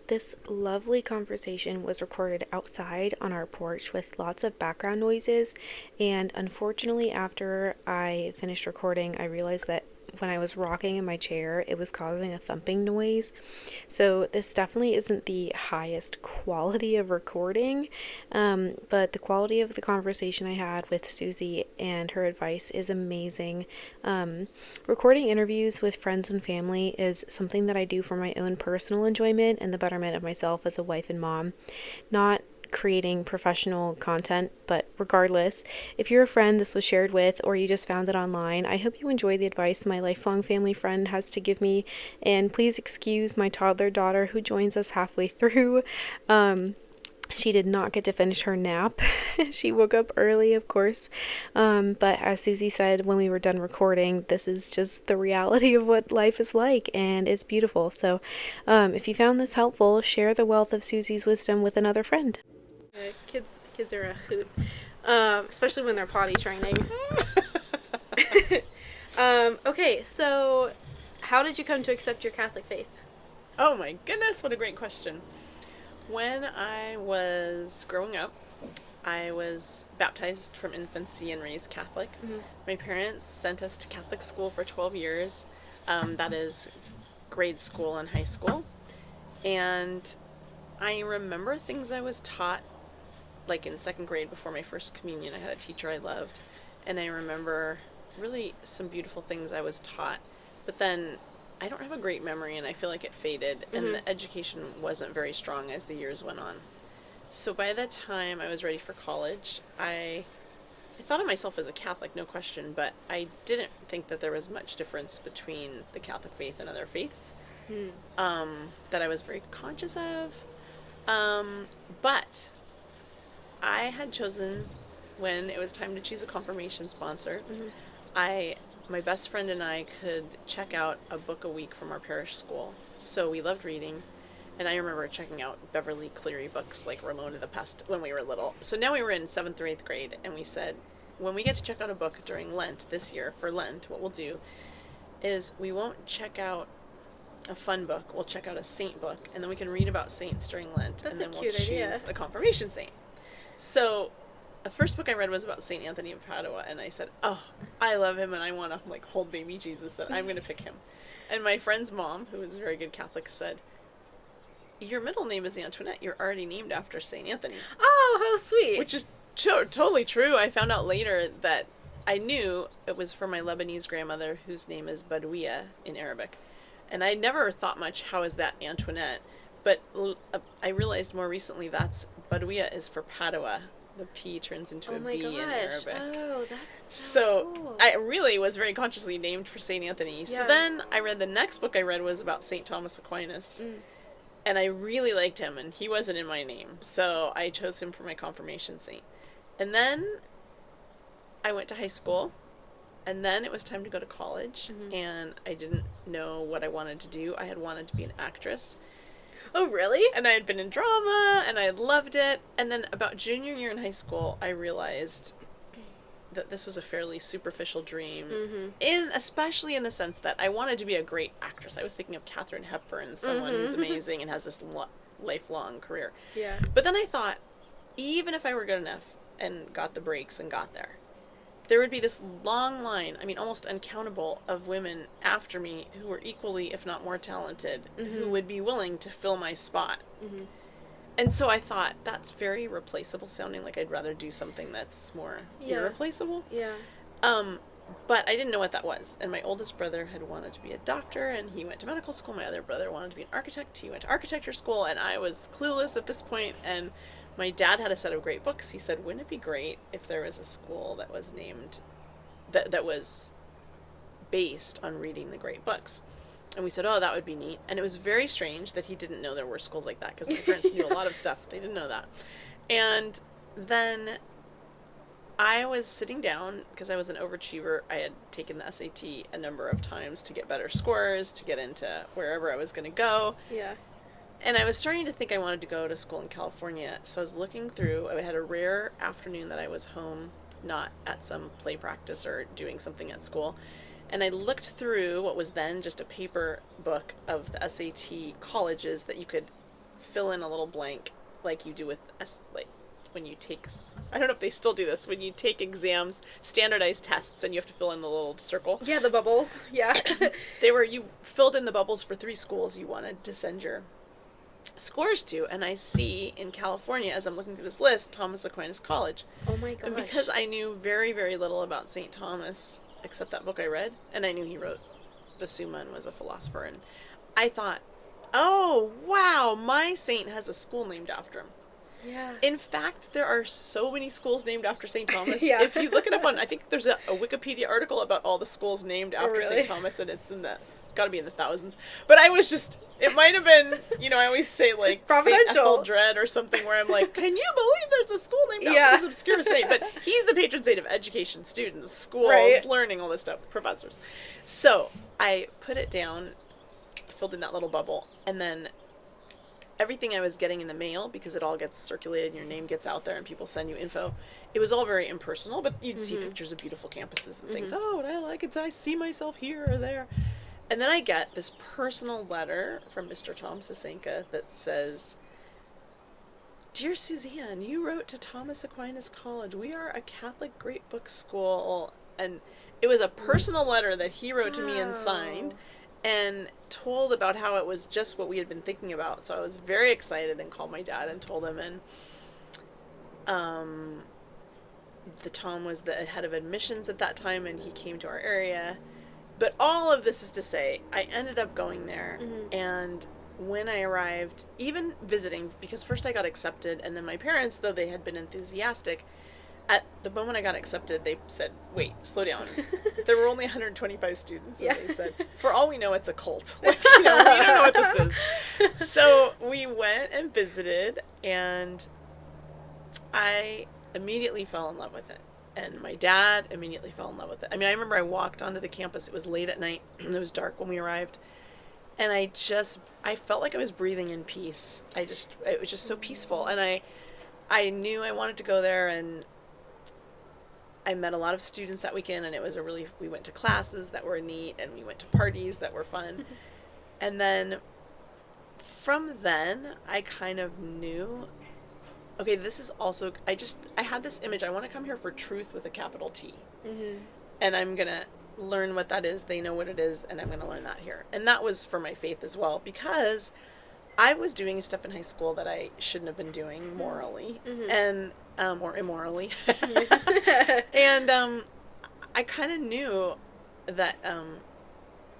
This lovely conversation was recorded outside on our porch with lots of background noises, and unfortunately, after I finished recording, I realized that when I was rocking in my chair, it was causing a thumping noise. So, this definitely isn't the highest quality of recording, but the quality of the conversation I had with Suzie and her advice is amazing. Recording interviews with friends and family is something that I do for my own personal enjoyment and the betterment of myself as a wife and mom, not creating professional content. But regardless, if you're a friend this was shared with or you just found it online, I hope you enjoy the advice my lifelong family friend has to give me, and please excuse my toddler daughter who joins us halfway through. She did not get to finish her nap. She woke up early, of course. But as Suzie said when we were done recording, this is just the reality of what life is like, and it's beautiful. So if you found this helpful, share the wealth of Suzie's wisdom with another friend. Kids are a hoot, especially when they're potty training. Okay, so how did you come to accept your Catholic faith? Oh my goodness, what a great question. When I was growing up, I was baptized from infancy and raised Catholic. Mm-hmm. My parents sent us to Catholic school for 12 years. That is grade school and high school. And I remember things I was taught, like in second grade before my first communion. I had a teacher I loved. And I remember really some beautiful things I was taught. But then I don't have a great memory, and I feel like it faded, and Mm-hmm. the education wasn't very strong as the years went on. So by the time I was ready for college, I thought of myself as a Catholic, no question, but I didn't think that there was much difference between the Catholic faith and other faiths that I was very conscious of. But I had chosen, when it was time to choose a confirmation sponsor, my best friend and I could check out a book a week from our parish school. So we loved reading. And I remember checking out Beverly Cleary books like Ramona the Pest when we were little. So now we were in 7th or 8th grade, and we said, when we get to check out a book during Lent this year, for Lent, what we'll do is we won't check out a fun book. We'll check out a saint book, and then we can read about saints during Lent. That's and then a we'll cute choose idea. a confirmation saint. So the first book I read was about St. Anthony of Padua, and I said, oh, I love him, and I want to like hold baby Jesus, and I'm going to pick him. And my friend's mom, who is a very good Catholic, said, your middle name is Antoinette. You're already named after St. Anthony. Oh, how sweet. Which is totally true. I found out later that I knew it was for my Lebanese grandmother, whose name is Badouia in Arabic. And I never thought much, how is that Antoinette? But I realized more recently that's Badouia is for Padua. The P turns into a B in Arabic. Oh, that's So cool. I really was very consciously named for St. Anthony. So Yeah. then I read the next book I read was about St. Thomas Aquinas. And I really liked him, and he wasn't in my name. So I chose him for my confirmation saint. And then I went to high school, and then it was time to go to college, and I didn't know what I wanted to do. I had wanted to be an actress. Oh, really? And I had been in drama, and I had loved it. And then about junior year in high school, I realized that this was a fairly superficial dream, especially in the sense that I wanted to be a great actress. I was thinking of Katharine Hepburn, someone who's amazing and has this lifelong career. Yeah. But then I thought, even if I were good enough and got the breaks and got there would be this long line, I mean, almost uncountable, of women after me who were equally, if not more talented, who would be willing to fill my spot. And so I thought, that's very replaceable sounding, like I'd rather do something that's more irreplaceable. Yeah. But I didn't know what that was. And my oldest brother had wanted to be a doctor, and he went to medical school. My other brother wanted to be an architect. He went to architecture school, and I was clueless at this point. And my dad had a set of great books. He said, wouldn't it be great if there was a school that was named, that was based on reading the great books? And we said, oh, that would be neat. And it was very strange that he didn't know there were schools like that, because my parents knew a lot of stuff. They didn't know that. And then I was sitting down, because I was an overachiever. I had taken the SAT a number of times to get better scores, to get into wherever I was going to go. Yeah. And I was starting to think I wanted to go to school in California. So I was looking through. I had a rare afternoon that I was home, not at some play practice or doing something at school. And I looked through what was then just a paper book of the SAT colleges that you could fill in a little blank like you do with like when you take, I don't know if they still do this, when you take exams, standardized tests, and you have to fill in the little circle. Yeah, the bubbles. Yeah. You filled in the bubbles for 3 schools you wanted to send your scores to, and I see in California, as I'm looking through this list, Thomas Aquinas College. Oh my gosh. And because I knew very, very little about St. Thomas, except that book I read, and I knew he wrote the Summa and was a philosopher, and I thought, oh, wow, my saint has a school named after him. Yeah. In fact, there are so many schools named after St. Thomas. Yeah. If you look it up on, I think there's a Wikipedia article about all the schools named after really? St. Thomas, and it's got to be in the thousands. But I was just, it might have been, I always say like St. Etheldred or something, where I'm like, can you believe there's a school named after this obscure saint? But he's the patron saint of education, students, schools, learning, all this stuff, professors. So I put it down, filled in that little bubble, and then everything I was getting in the mail, because it all gets circulated and your name gets out there and people send you info, it was all very impersonal, but you'd see pictures of beautiful campuses and things. Oh, and I like it, I see myself here or there. And then I get this personal letter from Mr. Tom Sasenka that says, Dear Suzanne, you wrote to Thomas Aquinas College. We are a Catholic great book school. And it was a personal letter that he wrote to me and signed, and told about how it was just what we had been thinking about. So I was very excited and called my dad and told him, and the Tom was the head of admissions at that time, and he came to our area. But all of this is to say, I ended up going there, and when I arrived, even visiting, because first I got accepted, and then my parents, though they had been enthusiastic, at the moment I got accepted, they said, wait, slow down. There were only 125 students, and they said, for all we know, it's a cult. Like, we don't know what this is. So we went and visited, and I immediately fell in love with it. And my dad immediately fell in love with it. I mean, I remember I walked onto the campus. It was late at night, and it was dark when we arrived. And I felt like I was breathing in peace. It was just so peaceful. And I knew I wanted to go there, and I met a lot of students that weekend, and we went to classes that were neat, and we went to parties that were fun. And then from then, I kind of knew, okay, this is also, I had this image, I want to come here for truth with a capital T. And I'm going to learn what that is, they know what it is, and I'm going to learn that here. And that was for my faith as well, because I was doing stuff in high school that I shouldn't have been doing morally, and or immorally. And I kind of knew that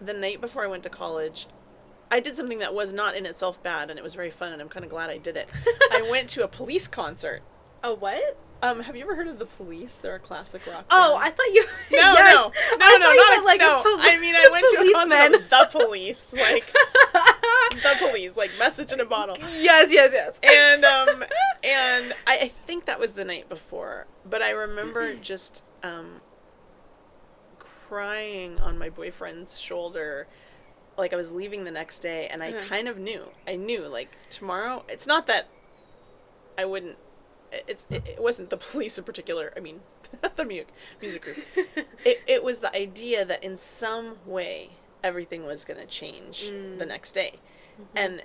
the night before I went to college, I did something that was not in itself bad, and it was very fun, and I'm kind of glad I did it. I went to a Police concert. A what? Have you ever heard of the Police? They're a classic rock band. Oh, I thought you. No, yes. no, not like no. I mean, I went to a concert of the Police, like the Police, like Message in a Bottle. Yes. And I think that was the night before, but I remember just crying on my boyfriend's shoulder, like I was leaving the next day, and I kind of knew. I knew, like, tomorrow. It's not that I wouldn't. It wasn't the Police in particular. I mean, the music group. It was the idea that in some way everything was going to change the next day, and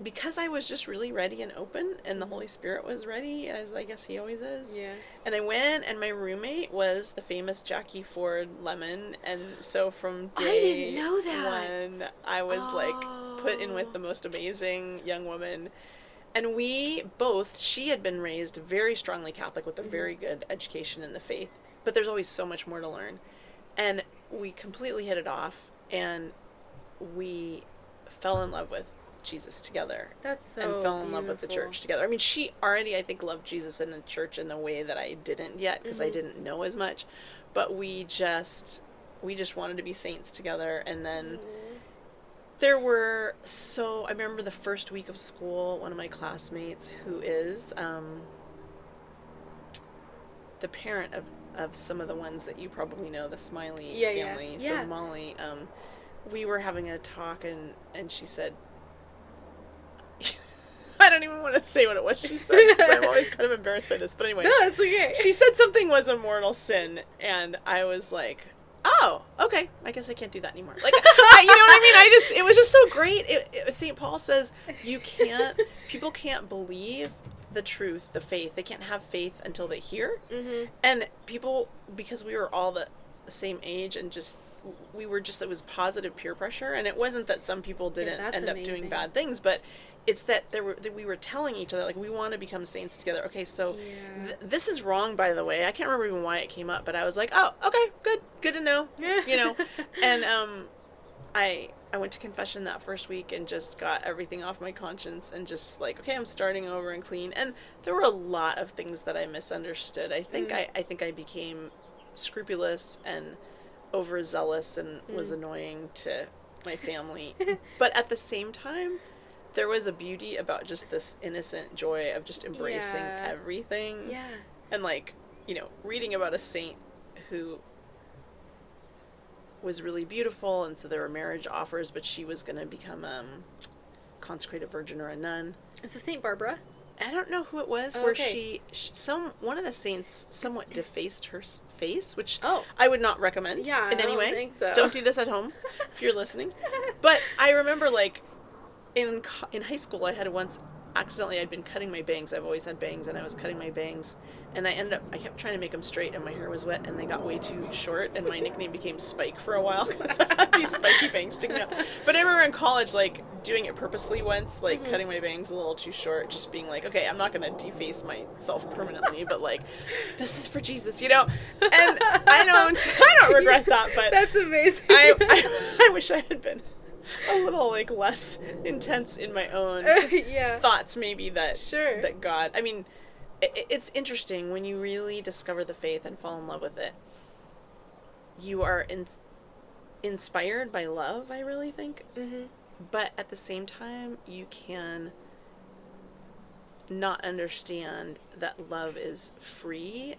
because I was just really ready and open, and the Holy Spirit was ready, as I guess He always is. Yeah. And I went, and my roommate was the famous Jackie Ford Lemon, and so from day I didn't know that. one, I was like put in with the most amazing young woman. And she had been raised very strongly Catholic with a very good education in the faith, but there's always so much more to learn. And we completely hit it off, and we fell in love with Jesus together. That's so and fell in love with the church together. I mean, she already, I think, loved Jesus in the church in the way that I didn't yet, because I didn't know as much. But we just wanted to be saints together, and then I remember the first week of school, one of my classmates, who is the parent of some of the ones that you probably know, the Smiley family. Yeah. So Molly, we were having a talk, and she said, I don't even want to say what it was she said, because I'm always kind of embarrassed by this, but anyway. No, it's okay. She said something was a mortal sin, and I was like, oh, okay, I guess I can't do that anymore. Like, you know what I mean? It was just so great. St. Paul says people can't believe the truth, the faith. They can't have faith until they hear. Mm-hmm. And people, because we were all the same age and it was positive peer pressure. And it wasn't that some people didn't end up doing bad things, but it's that we were telling each other, like, we want to become saints together. Okay, so this is wrong, by the way. I can't remember even why it came up, but I was like, oh, okay, good to know, you know. And I went to confession that first week and just got everything off my conscience and just like, okay, I'm starting over and clean. And there were a lot of things that I misunderstood. I think I became scrupulous and overzealous and was annoying to my family. But at the same time, there was a beauty about just this innocent joy of just embracing everything. Yeah. And like, you know, reading about a saint who was really beautiful, and so there were marriage offers, but she was going to become consecrated virgin or a nun. Is this Saint Barbara? I don't know who it was, where one of the saints somewhat defaced her face, which I would not recommend in any way. Think so. Don't do this at home if you're listening. But I remember, like, in high school, I had once accidentally, I'd been cutting my bangs. I've always had bangs, and I was cutting my bangs, and I kept trying to make them straight, and my hair was wet, and they got way too short, and my nickname became Spike for a while, because I had these spiky bangs sticking out. But I remember in college, like, doing it purposely once, like, cutting my bangs a little too short, just being like, okay, I'm not going to deface myself permanently, but, like, this is for Jesus, you know? And I don't regret that, but that's amazing. I wish I had been a little, like, less intense in my own thoughts, maybe, that God, I mean, it's interesting when you really discover the faith and fall in love with it. You are inspired by love, I really think. Mm-hmm. But at the same time, you can not understand that love is free.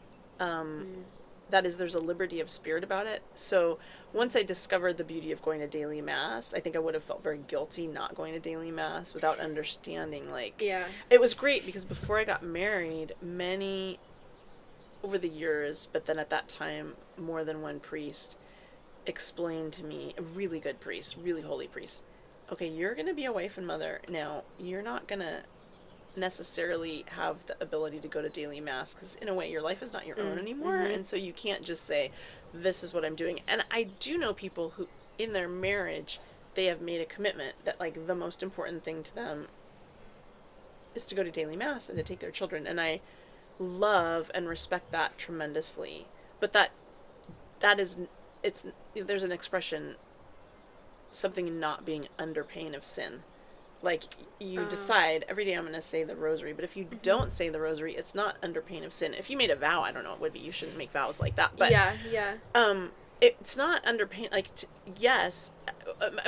That is, there's a liberty of spirit about it. So once I discovered the beauty of going to daily mass, I think I would have felt very guilty not going to daily mass without understanding, like, it was great because before I got married, many over the years, but then at that time, more than one priest explained to me, a really good priest, really holy priest, okay, you're going to be a wife and mother. Now, you're not going to necessarily have the ability to go to daily mass because in a way your life is not your own anymore, and so you can't just say, this is what I'm doing. And I do know people who in their marriage they have made a commitment that, like, the most important thing to them is to go to daily mass and to take their children, and I love and respect that tremendously. But that is, there's an expression, something not being under pain of sin. Like, you decide, every day I'm going to say the rosary, but if you don't say the rosary, it's not under pain of sin. If you made a vow, I don't know, it would be, you shouldn't make vows like that. But it's not under pain, like, yes,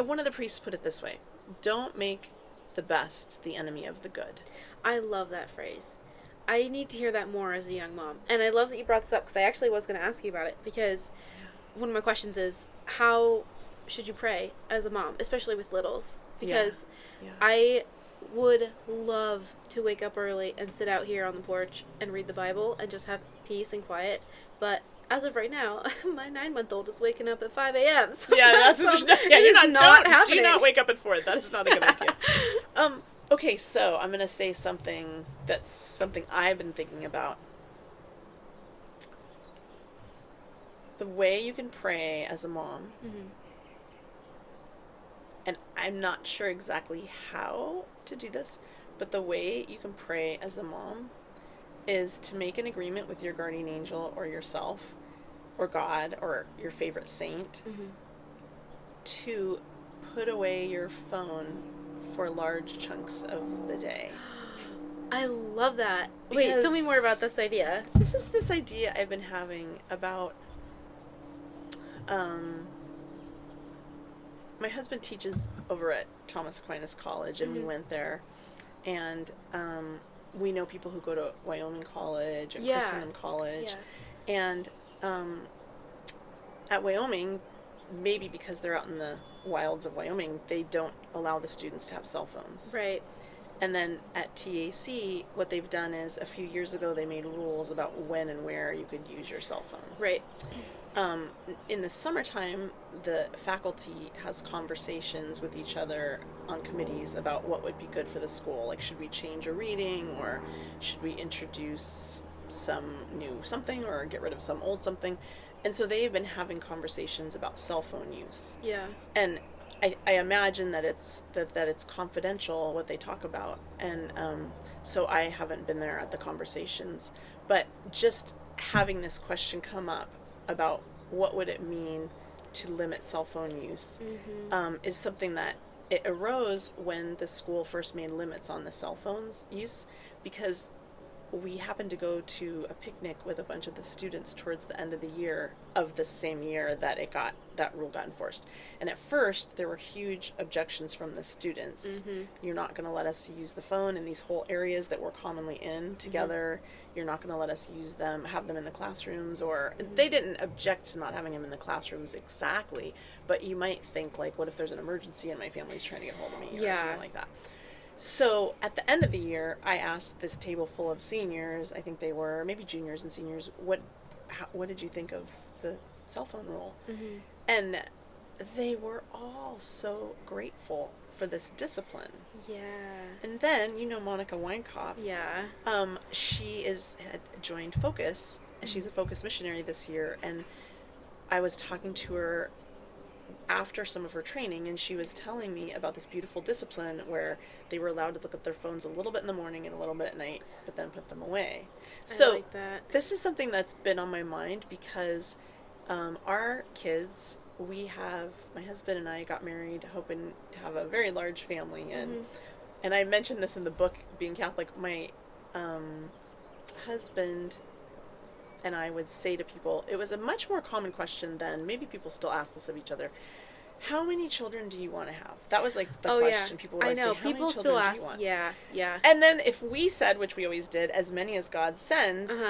one of the priests put it this way, don't make the best the enemy of the good. I love that phrase. I need to hear that more as a young mom. And I love that you brought this up, because I actually was going to ask you about it, because one of my questions is, how should you pray as a mom, especially with littles? Because I would love to wake up early and sit out here on the porch and read the Bible and just have peace and quiet, but as of right now, my 9-month-old is waking up at 5 a.m. So that's you're not happening. Do not wake up at 4. That is not a good idea. Okay, so I'm going to say something that's something I've been thinking about. The way you can pray as a mom, and I'm not sure exactly how to do this, but the way you can pray as a mom is to make an agreement with your guardian angel or yourself or God or your favorite saint to put away your phone for large chunks of the day. I love that. Because wait, tell me more about this idea. This is this idea I've been having about my husband teaches over at Thomas Aquinas College, and we went there, and we know people who go to Wyoming College and Christendom College, and at Wyoming, maybe because they're out in the wilds of Wyoming, they don't allow the students to have cell phones. Right. And then at TAC, what they've done is a few years ago they made rules about when and where you could use your cell phones. Right. In the summertime, the faculty has conversations with each other on committees about what would be good for the school. Like, should we change a reading, or should we introduce some new something, or get rid of some old something? And so they've been having conversations about cell phone use. Yeah. And I imagine that it's confidential what they talk about, and so I haven't been there at the conversations. But just having this question come up about what would it mean to limit cell phone use, is something that it arose when the school first made limits on the cell phones use, because we happened to go to a picnic with a bunch of the students towards the end of the year of the same year that that rule got enforced. And at first there were huge objections from the students. You're not going to let us use the phone in these whole areas that we're commonly in together. You're not going to let us have them in the classrooms, or they didn't object to not having them in the classrooms exactly, but you might think, like, what if there's an emergency and my family's trying to get hold of me, or something like that. So at the end of the year, I asked this table full of seniors, I think they were maybe juniors and seniors, what did you think of the cell phone rule? And they were all so grateful for this discipline. Yeah. And then, Monica Weinkopf. Yeah. She had joined Focus. She's a Focus missionary this year, and I was talking to her after some of her training, and she was telling me about this beautiful discipline where they were allowed to look at their phones a little bit in the morning and a little bit at night, but then put them away. So I like that. This is something that's been on my mind because our kids, my husband and I got married hoping to have a very large family, and I mentioned this in the book, being Catholic. My husband and I would say to people, it was a much more common question then, maybe people still ask this of each other, how many children do you want to have? That was like the question people would always say, how people many still children ask, do you want? Yeah. And then if we said, which we always did, as many as God sends,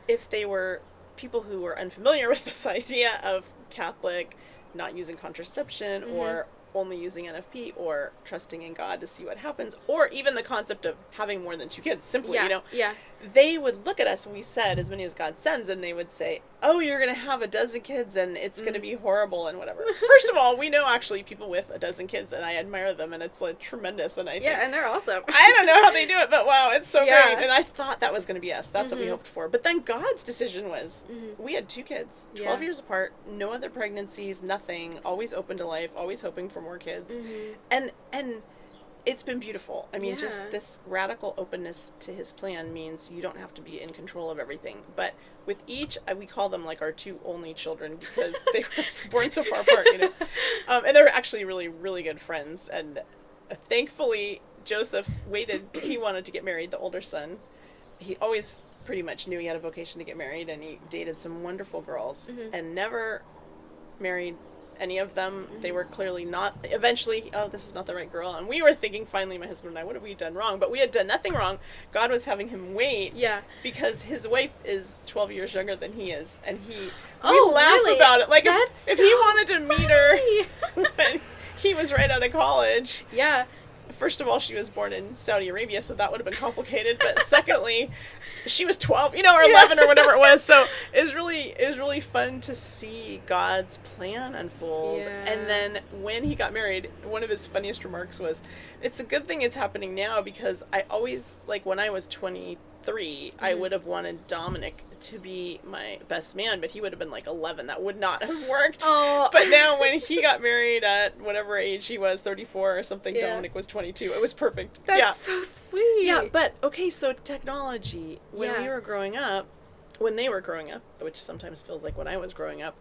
if they were people who were unfamiliar with this idea of Catholic not using contraception, or only using NFP, or trusting in God to see what happens, or even the concept of having more than 2 kids, simply, they would look at us when we said as many as God sends, and they would say, oh, you're going to have a dozen kids and it's going to be horrible and whatever. First of all, we know actually people with a dozen kids, and I admire them, and it's like tremendous, and I think, and they're awesome. I don't know how they do it, but wow, it's so great. And I thought that was going to be us. That's what we hoped for. But then God's decision was, we had 2 kids, 12 years apart, no other pregnancies, nothing, always open to life, always hoping for more kids. And it's been beautiful. I mean, just this radical openness to his plan means you don't have to be in control of everything. But with each, we call them like our 2 only children, because they were born so far apart, and they're actually really, really good friends. And thankfully, Joseph waited. He wanted to get married, the older son. He always pretty much knew he had a vocation to get married, and he dated some wonderful girls and never married any of them. They were clearly not, eventually, this is not the right girl. And we were thinking, finally, my husband and I, what have we done wrong? But we had done nothing wrong. God was having him wait. Because his wife is 12 years younger than he is. And we laugh about it. Like, if he wanted to meet her when he was right out of college. First of all, she was born in Saudi Arabia, so that would have been complicated. But secondly, she was 12, or 11 or whatever it was. So it was really fun to see God's plan unfold. And then when he got married, one of his funniest remarks was, it's a good thing it's happening now, because I always, like, when I was 23, I would have wanted Dominic to be my best man, but he would have been like 11. That would not have worked. But now when he got married at whatever age he was, 34 or something, Dominic was 22. It was perfect. That's so sweet. But okay, so technology, when they were growing up, which sometimes feels like when I was growing up,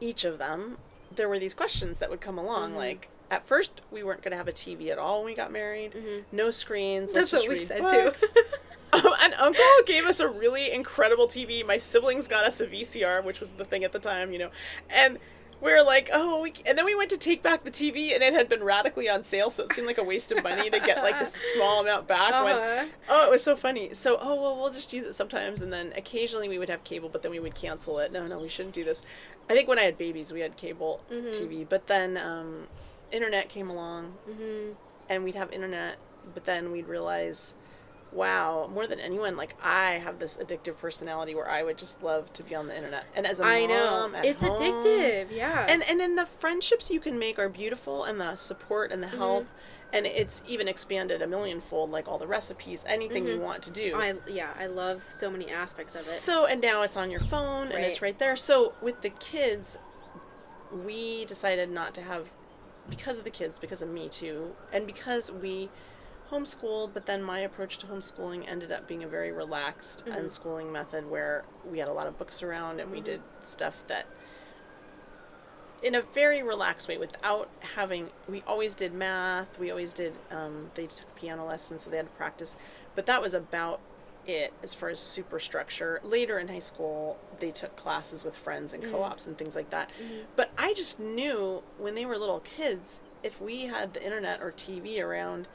each of them, there were these questions that would come along, like, at first, we weren't going to have a TV at all when we got married. No screens. That's let's what just we read said, books. too. An uncle gave us a really incredible TV. My siblings got us a VCR, which was the thing at the time, And we were like, and then we went to take back the TV, and it had been radically on sale, so it seemed like a waste of money to get, like, this small amount back. It was so funny. So, we'll just use it sometimes, and then occasionally we would have cable, but then we would cancel it. No, we shouldn't do this. I think when I had babies, we had cable TV, but then internet came along, and we'd have internet, but then we'd realize, wow, more than anyone, like, I have this addictive personality where I would just love to be on the internet. And as a I know. mom at It's home, addictive, yeah. and then the friendships you can make are beautiful, and the support and the Mm-hmm. help, and it's even expanded a millionfold, like all the recipes, anything you Mm-hmm. want to do. I love so many aspects of it. So, and now it's on your phone, and it's Right. right there. So with the kids, we decided not to have, because of the kids, because of me too, and because we homeschooled, but then my approach to homeschooling ended up being a very relaxed Mm-hmm. unschooling method where we had a lot of books around, and we did stuff that in a very relaxed way without having, we always did math, we always did, they took piano lessons, so they had to practice, but that was about it as far as superstructure. Later in high school, they took classes with friends and co-ops and things like that. But I just knew when they were little kids, if we had the internet or TV around,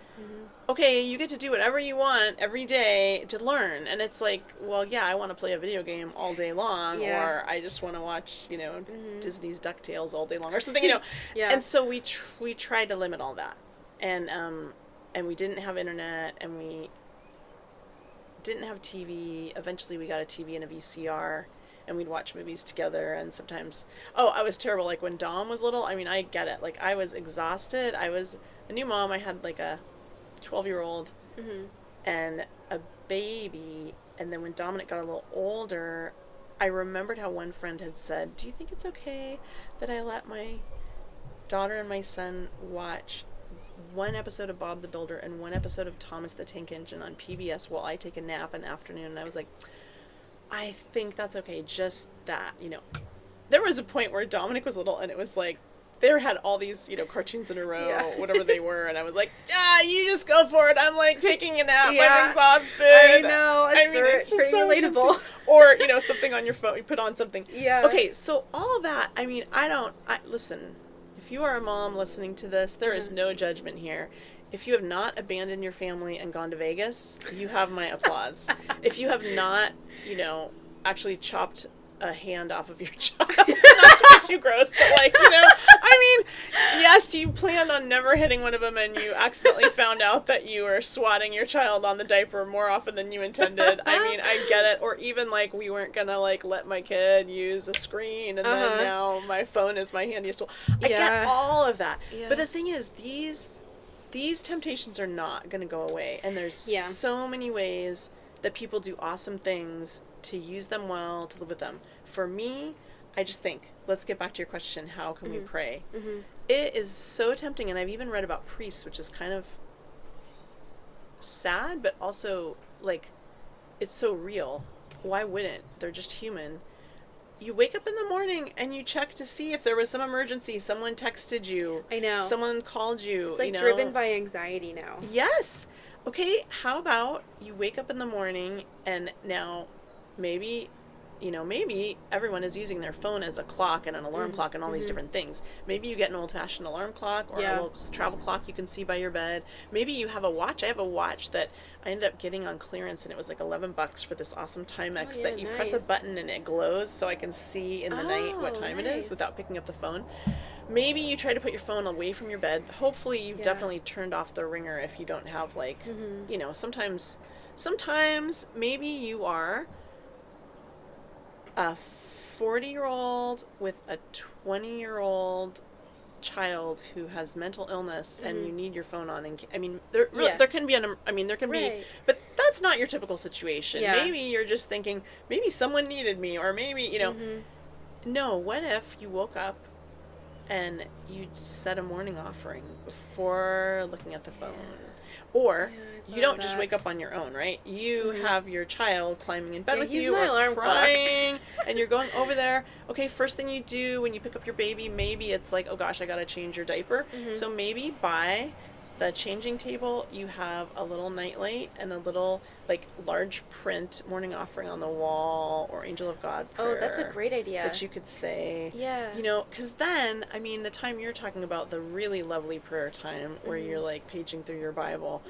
okay, you get to do whatever you want every day to learn. And it's like, well, yeah, I want to play a video game all day long, Yeah. or I just want to watch, Disney's DuckTales all day long, or something. Yeah. And so we tried to limit all that, and we didn't have internet, and we didn't have TV. Eventually, we got a TV and a VCR, and we'd watch movies together. And sometimes, oh, I was terrible. Like when Dom was little, I mean, I get it. Like I was exhausted. I was a new mom. I had like a 12-year-old and a baby. And then when Dominic got a little older, I remembered how one friend had said, "Do you think it's okay that I let my daughter and my son watch one episode of Bob the Builder and one episode of Thomas the Tank Engine on PBS while I take a nap in the afternoon?" And I was like, I think that's okay, just that, There was a point where Dominic was little, and it was like, they had all these, cartoons in a row, Yeah. whatever they were, and I was like, you just go for it. I'm like taking a nap. Yeah. I'm exhausted. I know. It's just pretty so relatable. tempting. Or, something on your phone, you put on something. Yeah. Okay, so all of that, I mean, listen, if you are a mom listening to this, there is no judgment here. If you have not abandoned your family and gone to Vegas, you have my applause. If you have not, actually chopped a hand off of your child, not to be too gross, but yes, you planned on never hitting one of them, and you accidentally found out that you were swatting your child on the diaper more often than you intended. I mean, I get it. Or even we weren't gonna let my kid use a screen, and then now my phone is my handiest tool. I get all of that. Yeah. But the thing is, these temptations are not gonna go away, and there's so many ways that people do awesome things to use them well, to live with them. For me, I just think, let's get back to your question, how can we pray? It is so tempting, and I've even read about priests, which is kind of sad, but also, it's so real. Why wouldn't? They're just human. You wake up in the morning and you check to see if there was some emergency, someone texted you. I know. Someone called you. It's driven by anxiety now. Yes. Okay, how about you wake up in the morning, and now maybe everyone is using their phone as a clock and an alarm clock and all these different things. Maybe you get an old-fashioned alarm clock or a little travel clock you can see by your bed. Maybe you have a watch. I have a watch that I ended up getting on clearance, and it was like $11 for this awesome Timex that you press a button and it glows, so I can see in the night what time it is without picking up the phone. Maybe you try to put your phone away from your bed. Hopefully you've definitely turned off the ringer if you don't have sometimes maybe you are a 40-year-old with a 20-year-old child who has mental illness, and you need your phone on. And there can be but that's not your typical situation. Maybe you're just thinking, maybe someone needed me, or maybe no. What if you woke up and you said a morning offering before looking at the phone? Or you don't just wake up on your own, right? You have your child climbing in bed with you, or crying, and you're going over there. Okay, first thing you do when you pick up your baby, maybe it's like, oh gosh, I gotta change your diaper. So maybe by the changing table, you have a little nightlight and a little large print morning offering on the wall, or Angel of God prayer. Oh, that's a great idea. That you could say. Yeah. Because then, the time you're talking about, the really lovely prayer time where you're paging through your Bible,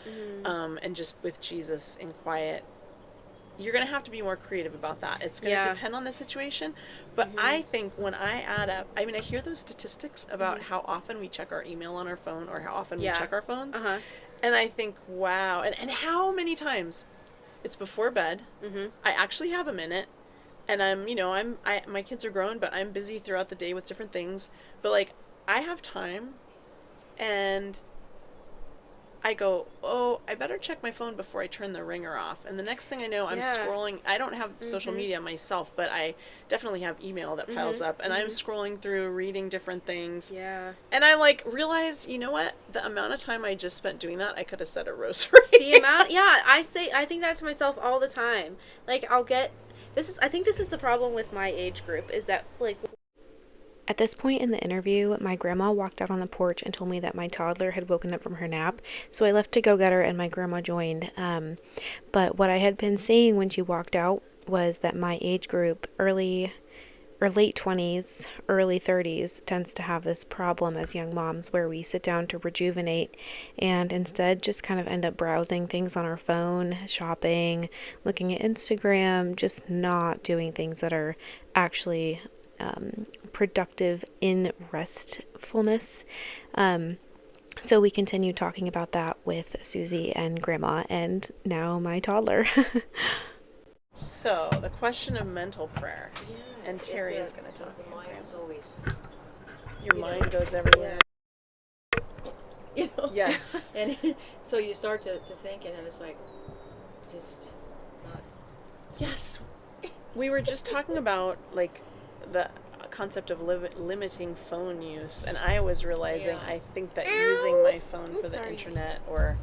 and just with Jesus in quiet, you're going to have to be more creative about that. It's going to depend on the situation. But I think when I add up, I mean, I hear those statistics about how often we check our email on our phone or how often we check our phones. And I think, wow. And how many times it's before bed. I actually have a minute. And my kids are grown, but I'm busy throughout the day with different things. But like, I have time, and I go, oh, I better check my phone before I turn the ringer off. And the next thing I know, I'm scrolling. I don't have social media myself, but I definitely have email that piles up. And I'm scrolling through, reading different things. Yeah. And I like realize, you know what? The amount of time I just spent doing that, I could have said a rosary. The amount, I think that to myself all the time. Like, I think this is the problem with my age group, is that, like, at this point in the interview, my grandma walked out on the porch and told me that my toddler had woken up from her nap. So I left to go get her, and my grandma joined. But what I had been saying when she walked out was that my age group, early or late 20s, early 30s, tends to have this problem as young moms where we sit down to rejuvenate and instead just kind of end up browsing things on our phone, shopping, looking at Instagram, just not doing things that are actually productive in restfulness. So we continue talking about that with Suzie and Grandma, and now my toddler. So, the question of mental prayer. And Terry is going to talk. The mind is always, Your mind goes everywhere. Yes. And so you start to think, and then it's like, just not. Yes. We were just talking about, like, the concept of limiting phone use, and I was realizing I think that using my phone for the internet or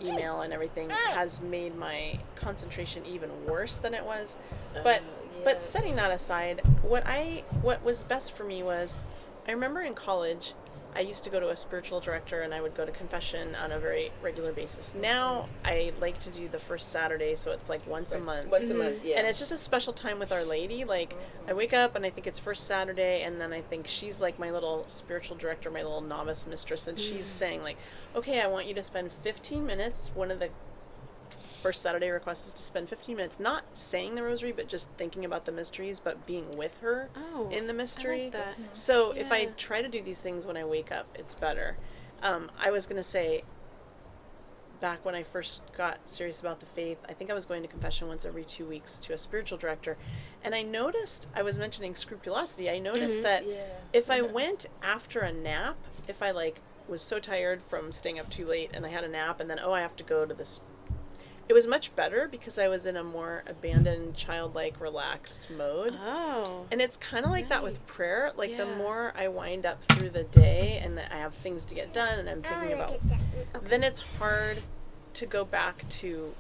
email and everything has made my concentration even worse than it was. But setting that aside, what was best for me was, I remember in college, I used to go to a spiritual director, and I would go to confession on a very regular basis. Now I like to do the first Saturday, so it's like once a month. Once a month, yeah. And it's just a special time with Our Lady. Like, I wake up and I think it's first Saturday, and then I think she's like my little spiritual director, my little novice mistress, and she's saying like, okay, I want you to spend 15 minutes. One of the first Saturday request is to spend 15 minutes not saying the rosary, but just thinking about the mysteries, but being with her in the mystery. I like that. So if I try to do these things when I wake up, it's better. I was going to say, back when I first got serious about the faith, I think I was going to confession once every 2 weeks to a spiritual director, and I noticed, I was mentioning scrupulosity, I noticed that if I went after a nap, if I like was so tired from staying up too late and I had a nap, and then I have to go to this, it was much better because I was in a more abandoned, childlike, relaxed mode. Oh. And it's kind of like that with prayer. Like, the more I wind up through the day and I have things to get done and I'm thinking about, then it's hard to go back to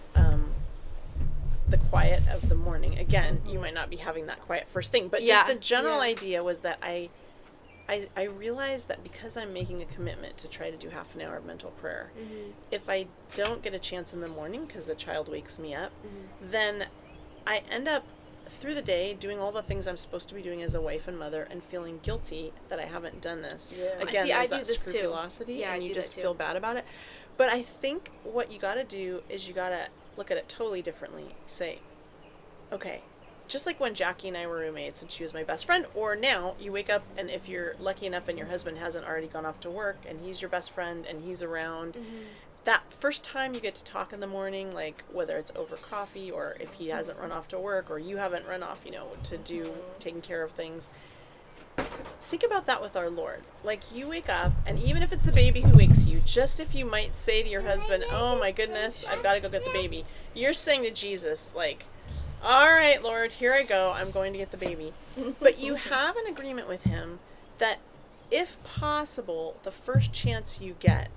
the quiet of the morning. Again, you might not be having that quiet first thing, but just the general idea was that I realized that because I'm making a commitment to try to do half an hour of mental prayer, if I don't get a chance in the morning because the child wakes me up, then I end up through the day doing all the things I'm supposed to be doing as a wife and mother and feeling guilty that I haven't done this. Yeah. Again, I there's do that this too. scrupulosity, Yeah, and I you do just that too. feel bad about it. But I think what you got to do is you got to look at it totally differently. Say, okay, just like when Jackie and I were roommates and she was my best friend, or now you wake up and if you're lucky enough and your husband hasn't already gone off to work and he's your best friend and he's around, that first time you get to talk in the morning, like whether it's over coffee or if he hasn't run off to work or you haven't run off, to do taking care of things, think about that with our Lord. Like, you wake up, and even if it's the baby who wakes you, just if you might say to your husband, oh my goodness, I've got to go get the baby, you're saying to Jesus, like, all right, Lord, here I go. I'm going to get the baby. But you have an agreement with him that if possible, the first chance you get,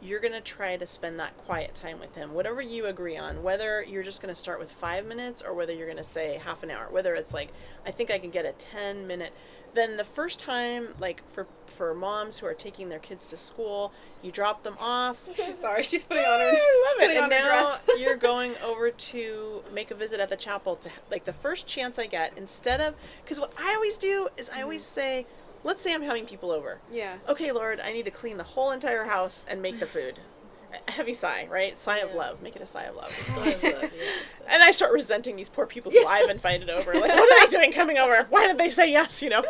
you're going to try to spend that quiet time with him. Whatever you agree on, whether you're just going to start with 5 minutes or whether you're going to say half an hour, whether it's like, I think I can get a 10-minute. Then the first time, like for moms who are taking their kids to school, you drop them off. Sorry, she's putting on her. I love it. And on her now dress. you're going over to make a visit at the chapel to, like, the first chance I get, instead of, because what I always do is I always say, let's say I'm having people over. Yeah. Okay, Lord, I need to clean the whole entire house and make the food. a heavy sigh, right? Sigh of love. Make it a sigh of love. Sigh of love, yes. And I start resenting these poor people who I've invited over. Like, what are they doing coming over? Why did they say yes, you know?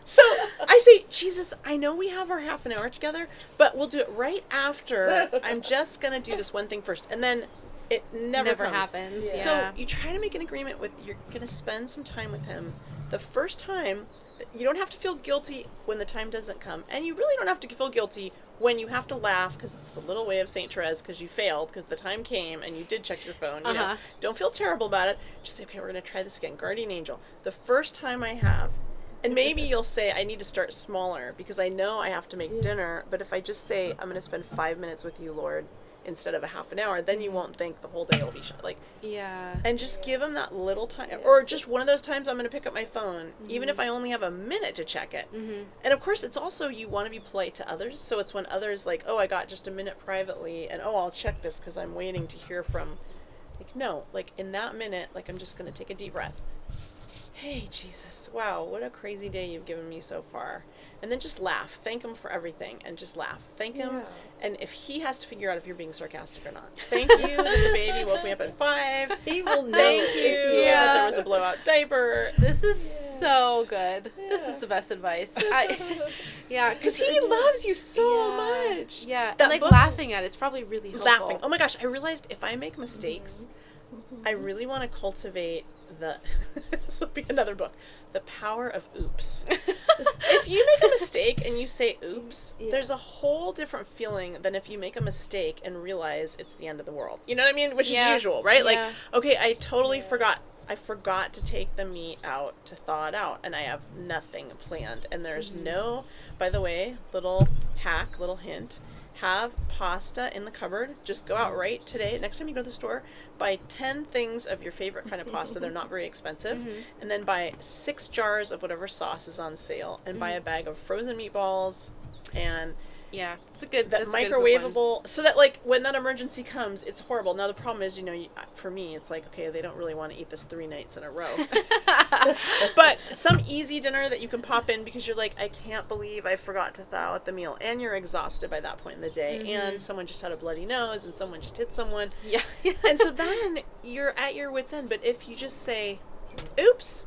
So I say, Jesus, I know we have our half an hour together, but we'll do it right after. I'm just going to do this one thing first. And then it never comes. happens. Yeah. So you try to make an agreement with, you're going to spend some time with him. The first time, you don't have to feel guilty when the time doesn't come. And you really don't have to feel guilty when you have to laugh, because it's the little way of St. Therese, because you failed, because the time came and you did check your phone. You know, don't feel terrible about it. Just say, okay, we're going to try this again. Guardian angel. The first time I have, and maybe you'll say, I need to start smaller, because I know I have to make dinner. But if I just say, I'm going to spend 5 minutes with you, Lord, instead of a half an hour, then you won't think the whole day will be shut. Like, and just give him that little time, or just one of those times I'm going to pick up my phone, even if I only have a minute to check it. And of course, it's also, you want to be polite to others, so it's when others like, oh, I got just a minute privately, and oh, I'll check this because I'm waiting to hear from, like, no, like in that minute, like I'm just going to take a deep breath. Hey, Jesus, wow, what a crazy day you've given me so far. And then just laugh. Thank him for everything, and just laugh. Thank him. And if he has to figure out if you're being sarcastic or not. Thank you that the baby woke me up at 5. He will know. Thank you that there was a blowout diaper. This is so good. This is the best advice. Because he loves you so much. Yeah, That and like book- laughing at it's probably really helpful. Laughing. Oh my gosh, I realized if I make mistakes, I really want to cultivate this will be another book, The Power of Oops. If you make a mistake and you say oops, there's a whole different feeling than if you make a mistake and realize it's the end of the world. You know what I mean? Which is usual, right? Like, okay, I totally forgot. I forgot to take the meat out to thaw it out, and I have nothing planned. And there's no, by the way, little hack, little hint, have pasta in the cupboard. Just go out right today, next time you go to the store, buy 10 things of your favorite kind of pasta. They're not very expensive. And then buy 6 jars of whatever sauce is on sale, and buy a bag of frozen meatballs, and it's a good, that microwavable, so that like when that emergency comes, it's horrible. Now the problem is, you know, for me, it's like, okay, they don't really want to eat this 3 nights in a row. But some easy dinner that you can pop in because you're like, I can't believe I forgot to thaw out the meal, and you're exhausted by that point in the day, and someone just had a bloody nose, and someone just hit someone. And so then you're at your wit's end. But if you just say, oops,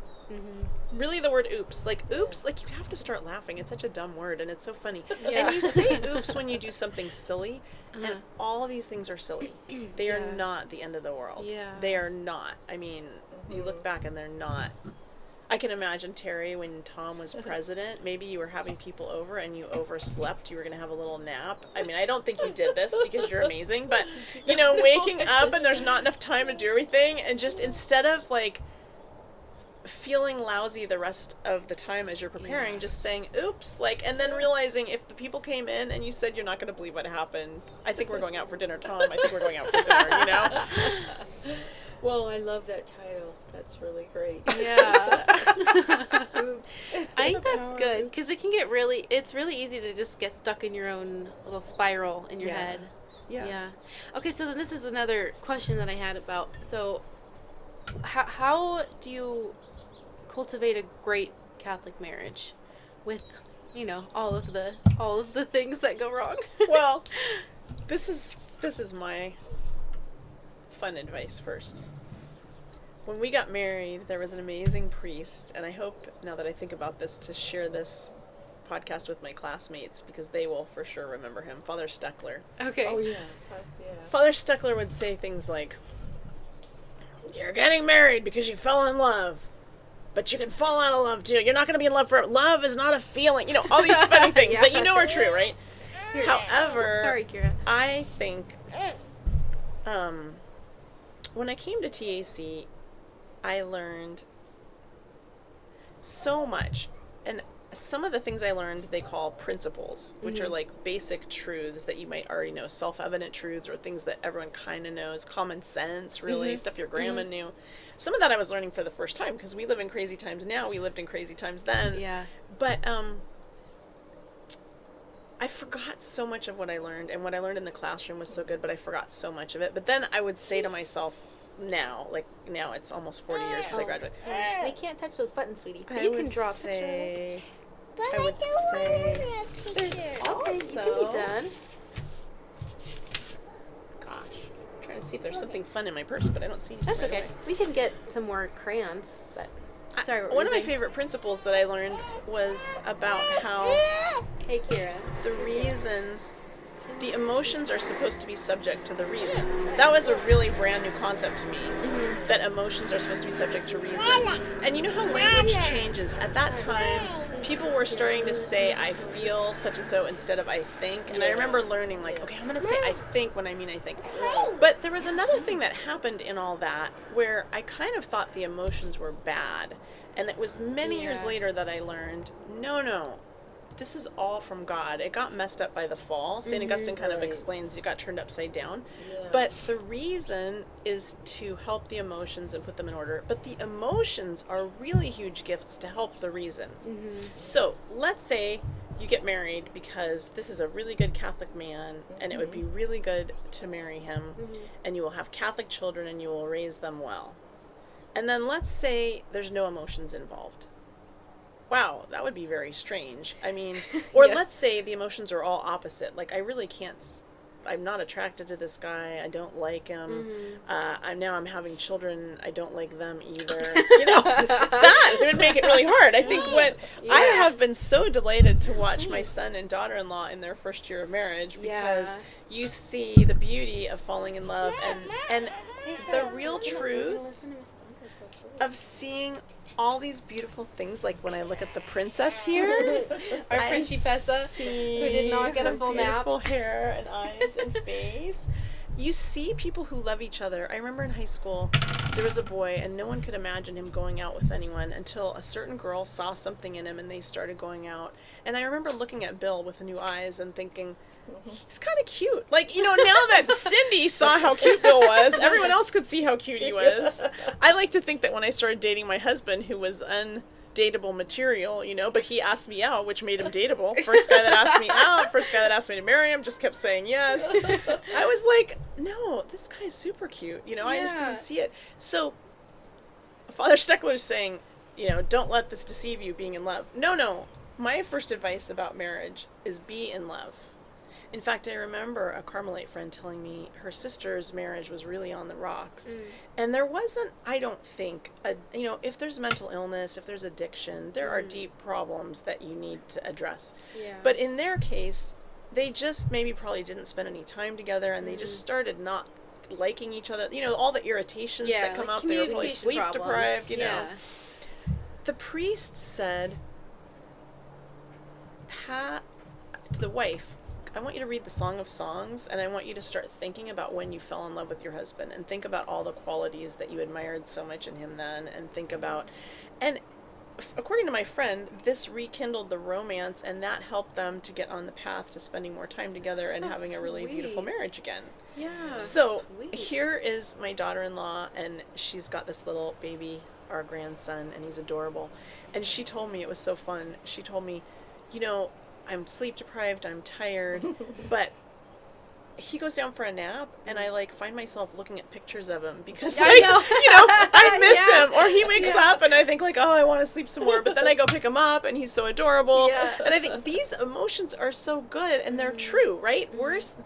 really the word oops, like oops, like you have to start laughing. It's such a dumb word, and it's so funny. And you say oops when you do something silly, and all of these things are silly. They are not the end of the world. They are not. I mean, you look back and they're not. I can imagine, Terry, when Tom was president, maybe you were having people over and you overslept. You were going to have a little nap. I mean, I don't think you did this because you're amazing, but, you know, waking up and there's not enough time to do everything, and just instead of, like, feeling lousy the rest of the time as you're preparing, just saying, oops, like, and then realizing if the people came in and you said, you're not going to believe what happened. I think we're going out for dinner, Tom. I think we're going out for dinner, you know? Well, I love that title. That's really great. Yeah. Oops. I think that's good, because it can get it's really easy to just get stuck in your own little spiral in your head. Yeah. Okay, so then this is another question that I had about, so how do you cultivate a great Catholic marriage with, you know, all of the things that go wrong? Well, this is my fun advice first. When we got married, there was an amazing priest, and I hope, now that I think about this, to share this podcast with my classmates, because they will for sure remember him, Father Steckler. Okay. Oh, yeah. Father Steckler would say things like, you're getting married because you fell in love, but you can fall out of love too. You're not going to be in love forever. Love is not a feeling. You know, all these funny things that you know are true, right? However, sorry, Kira. I think when I came to TAC, I learned so much. And some of the things I learned they call principles, which are like basic truths that you might already know, self-evident truths, or things that everyone kind of knows, common sense, really, stuff your grandma knew. Some of that I was learning for the first time, because we live in crazy times now. We lived in crazy times then. Yeah. But I forgot so much of what I learned, and what I learned in the classroom was so good, but I forgot so much of it. But then I would say to myself now it's almost 40 years since I graduated. We can't touch those buttons, sweetie. I You would can draw say, But I would say, want to Okay, you can be done. see if there's something fun in my purse, but I don't see anything. That's right okay. away. We can get some more crayons, but sorry. What One were of my you saying? favorite principles that I learned was about how Hey, Kira. the reason, the emotions are supposed to be subject to the reason. That was a really brand new concept to me, that emotions are supposed to be subject to reason. And you know how language changes? At that time, people were starting to say, I feel such and so instead of I think. And I remember learning, like, okay, I'm going to say I think when I mean I think. But there was another thing that happened in all that where I kind of thought the emotions were bad. And it was many years later that I learned, no, this is all from God. It got messed up by the fall. St. Augustine kind of explains it got turned upside down. Yeah. But the reason is to help the emotions and put them in order. But the emotions are really huge gifts to help the reason. So let's say you get married because this is a really good Catholic man and it would be really good to marry him, and you will have Catholic children and you will raise them well. And then let's say there's no emotions involved. Wow, that would be very strange. I mean, or let's say the emotions are all opposite. Like, I really can't, I'm not attracted to this guy. I don't like him. I'm having children. I don't like them either. You know, that would make it really hard. I think I have been so delighted to watch my son and daughter-in-law in their first year of marriage, because you see the beauty of falling in love and the real truth of seeing all these beautiful things. Like when I look at the princess here, Our Principessa, who did not get a full nap. Beautiful hair and eyes and face. You see people who love each other. I remember in high school, there was a boy, and no one could imagine him going out with anyone until a certain girl saw something in him and they started going out. And I remember looking at Bill with new eyes and thinking, he's kind of cute. Like, you know, now that Cindy saw how cute Bill was, everyone else could see how cute he was. I like to think that when I started dating my husband, who was undateable material, you know, but he asked me out, which made him dateable. First guy that asked me out, first guy that asked me to marry him, just kept saying yes. I was like, no, this guy's super cute. You know, I just didn't see it. So Father Steckler's saying, you know, don't let this deceive you, being in love. No. My first advice about marriage is be in love. In fact, I remember a Carmelite friend telling me her sister's marriage was really on the rocks. And there wasn't, I don't think, you know, if there's mental illness, if there's addiction, there are deep problems that you need to address. But in their case, they just probably didn't spend any time together, and they just started not liking each other. You know, all the irritations that come up, they were probably sleep deprived, you know. The priest said to the wife, I want you to read the Song of Songs, and I want you to start thinking about when you fell in love with your husband, and think about all the qualities that you admired so much in him then, and think about, and according to my friend, this rekindled the romance, and that helped them to get on the path to spending more time together and having a really beautiful marriage again. So here is my daughter-in-law, and she's got this little baby, our grandson, and he's adorable. And she told me, it was so fun, she told me, you know, I'm sleep deprived, I'm tired, but he goes down for a nap, and I find myself looking at pictures of him because I miss him, or he wakes up and I think oh, I want to sleep some more, but then I go pick him up and he's so adorable, and I think these emotions are so good, and they're true, right?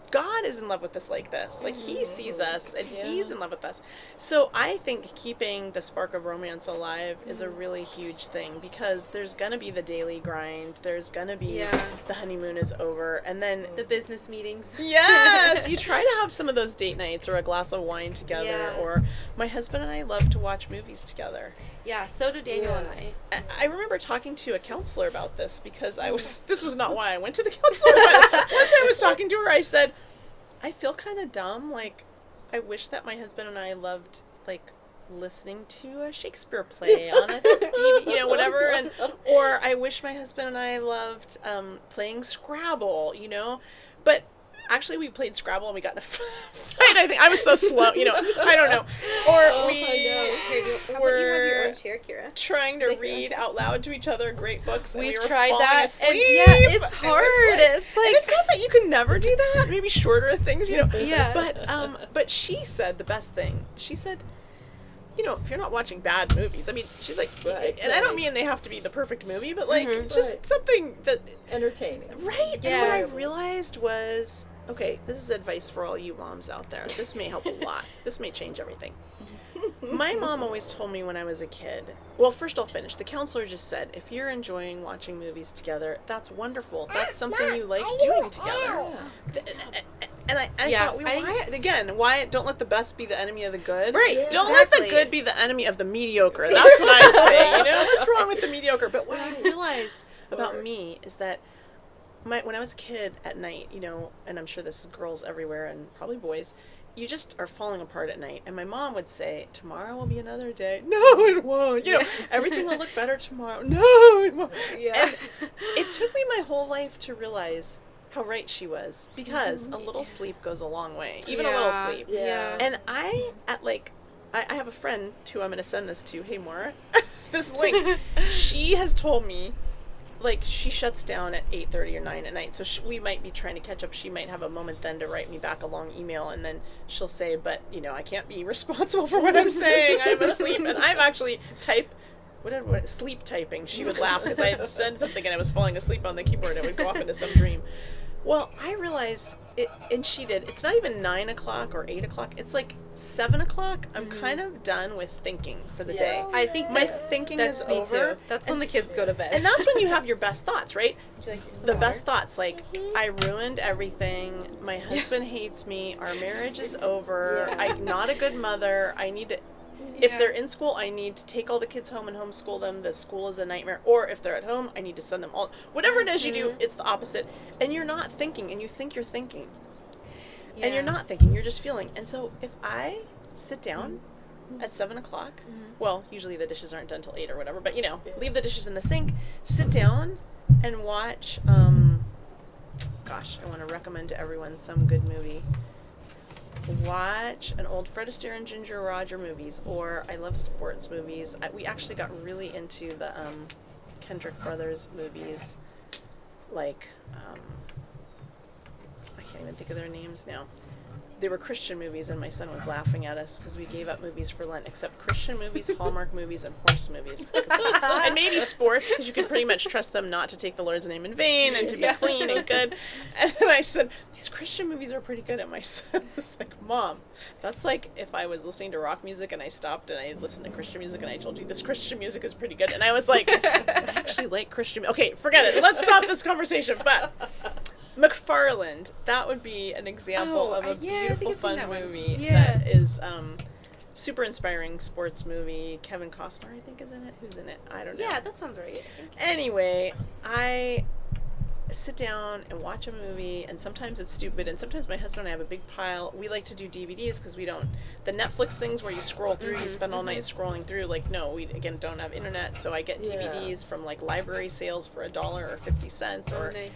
God is in love with us like this, he sees us and he's in love with us. So I think keeping the spark of romance alive is a really huge thing, because there's gonna be the daily grind, there's gonna be the honeymoon is over, and then the business meetings. Yes, you try to have some of those date nights or a glass of wine together, or my husband and I love to watch movies together. Yeah, so do Daniel and I. I remember talking to a counselor about this, because this was not why I went to the counselor, but once I was talking to her, I said, I feel kind of dumb, I wish that my husband and I loved, listening to a Shakespeare play on a DVD, you know, whatever, or I wish my husband and I loved playing Scrabble, you know, but actually we played Scrabble and we got in a fight. I think I was so slow, you know, I don't know. Or we were trying to read out loud to each other great books, and we were tried falling that, asleep. and it's hard. It's and it's not that you can never do that. Maybe shorter things, you know. Yeah. But she said the best thing. She said, you know, if you're not watching bad movies, I mean, she's like, and I don't mean they have to be the perfect movie, but just something that entertaining. Right. Yeah. And what I realized was okay, this is advice for all you moms out there. This may help a lot. This may change everything. My mom always told me when I was a kid, well, first I'll finish. The counselor just said, if you're enjoying watching movies together, that's wonderful. That's something you like doing together. And I thought, why don't let the best be the enemy of the good? Right. Yeah, don't let the good be the enemy of the mediocre. That's what I say. What's wrong with the mediocre? But what I realized about me is that when I was a kid at night, and I'm sure this is girls everywhere and probably boys, you just are falling apart at night. And my mom would say, tomorrow will be another day. No, it won't. Everything will look better tomorrow. No, it won't. Yeah. And it took me my whole life to realize how right she was, because a little sleep goes a long way. Even a little sleep. Yeah. And I have a friend who I'm going to send this to. Hey, Maura. This link. She has told me, she shuts down at 8:30 or 9 at night, so we might be trying to catch up. She might have a moment then to write me back a long email, and then she'll say, but, I can't be responsible for what I'm saying. I'm asleep. And I'm actually sleep typing. She would laugh because I had said something and I was falling asleep on the keyboard. It would go off into some dream. Well, I realized it, and she did. It's not even 9 o'clock or 8 o'clock. It's 7 o'clock. I'm kind of done with thinking for the day. I think my thinking is me over. Too. That's when the kids go to bed. And that's when you have your best thoughts, right? The water? Best thoughts, I ruined everything. My husband hates me. Our marriage is over. I'm not a good mother. I need to... If they're in school, I need to take all the kids home and homeschool them. The school is a nightmare. Or if they're at home, I need to send them all. Whatever it is you do, it's the opposite. And you're not thinking, and you think you're thinking. Yeah. And you're not thinking, you're just feeling. And so if I sit down at 7 o'clock, well, usually the dishes aren't done till 8 or whatever, but leave the dishes in the sink, sit down and watch, I want to recommend to everyone some good movie. Watch an old Fred Astaire and Ginger Roger movies, or I love sports movies. We actually got really into the Kendrick brothers movies, I can't even think of their names now. They were Christian movies, and my son was laughing at us because we gave up movies for Lent, except Christian movies, Hallmark movies, and horse movies. And maybe sports, because you can pretty much trust them not to take the Lord's name in vain and to be clean and good. And then I said, these Christian movies are pretty good. And my son was like, Mom, that's like if I was listening to rock music and I stopped and I listened to Christian music and I told you this Christian music is pretty good. And I was like, I actually like Christian. Okay, forget it. Let's stop this conversation. But... McFarland, that would be an example of a beautiful, fun movie that is super inspiring sports movie. Kevin Costner, I think, is in it. Who's in it? I don't know. Yeah, that sounds right. Anyway, I sit down and watch a movie, and sometimes it's stupid, and sometimes my husband and I have a big pile. We like to do DVDs because we don't... The Netflix things where you scroll through, you spend all night scrolling through, no, we, again, don't have internet, so I get DVDs from, library sales for $1 or 50 cents, or... Nice.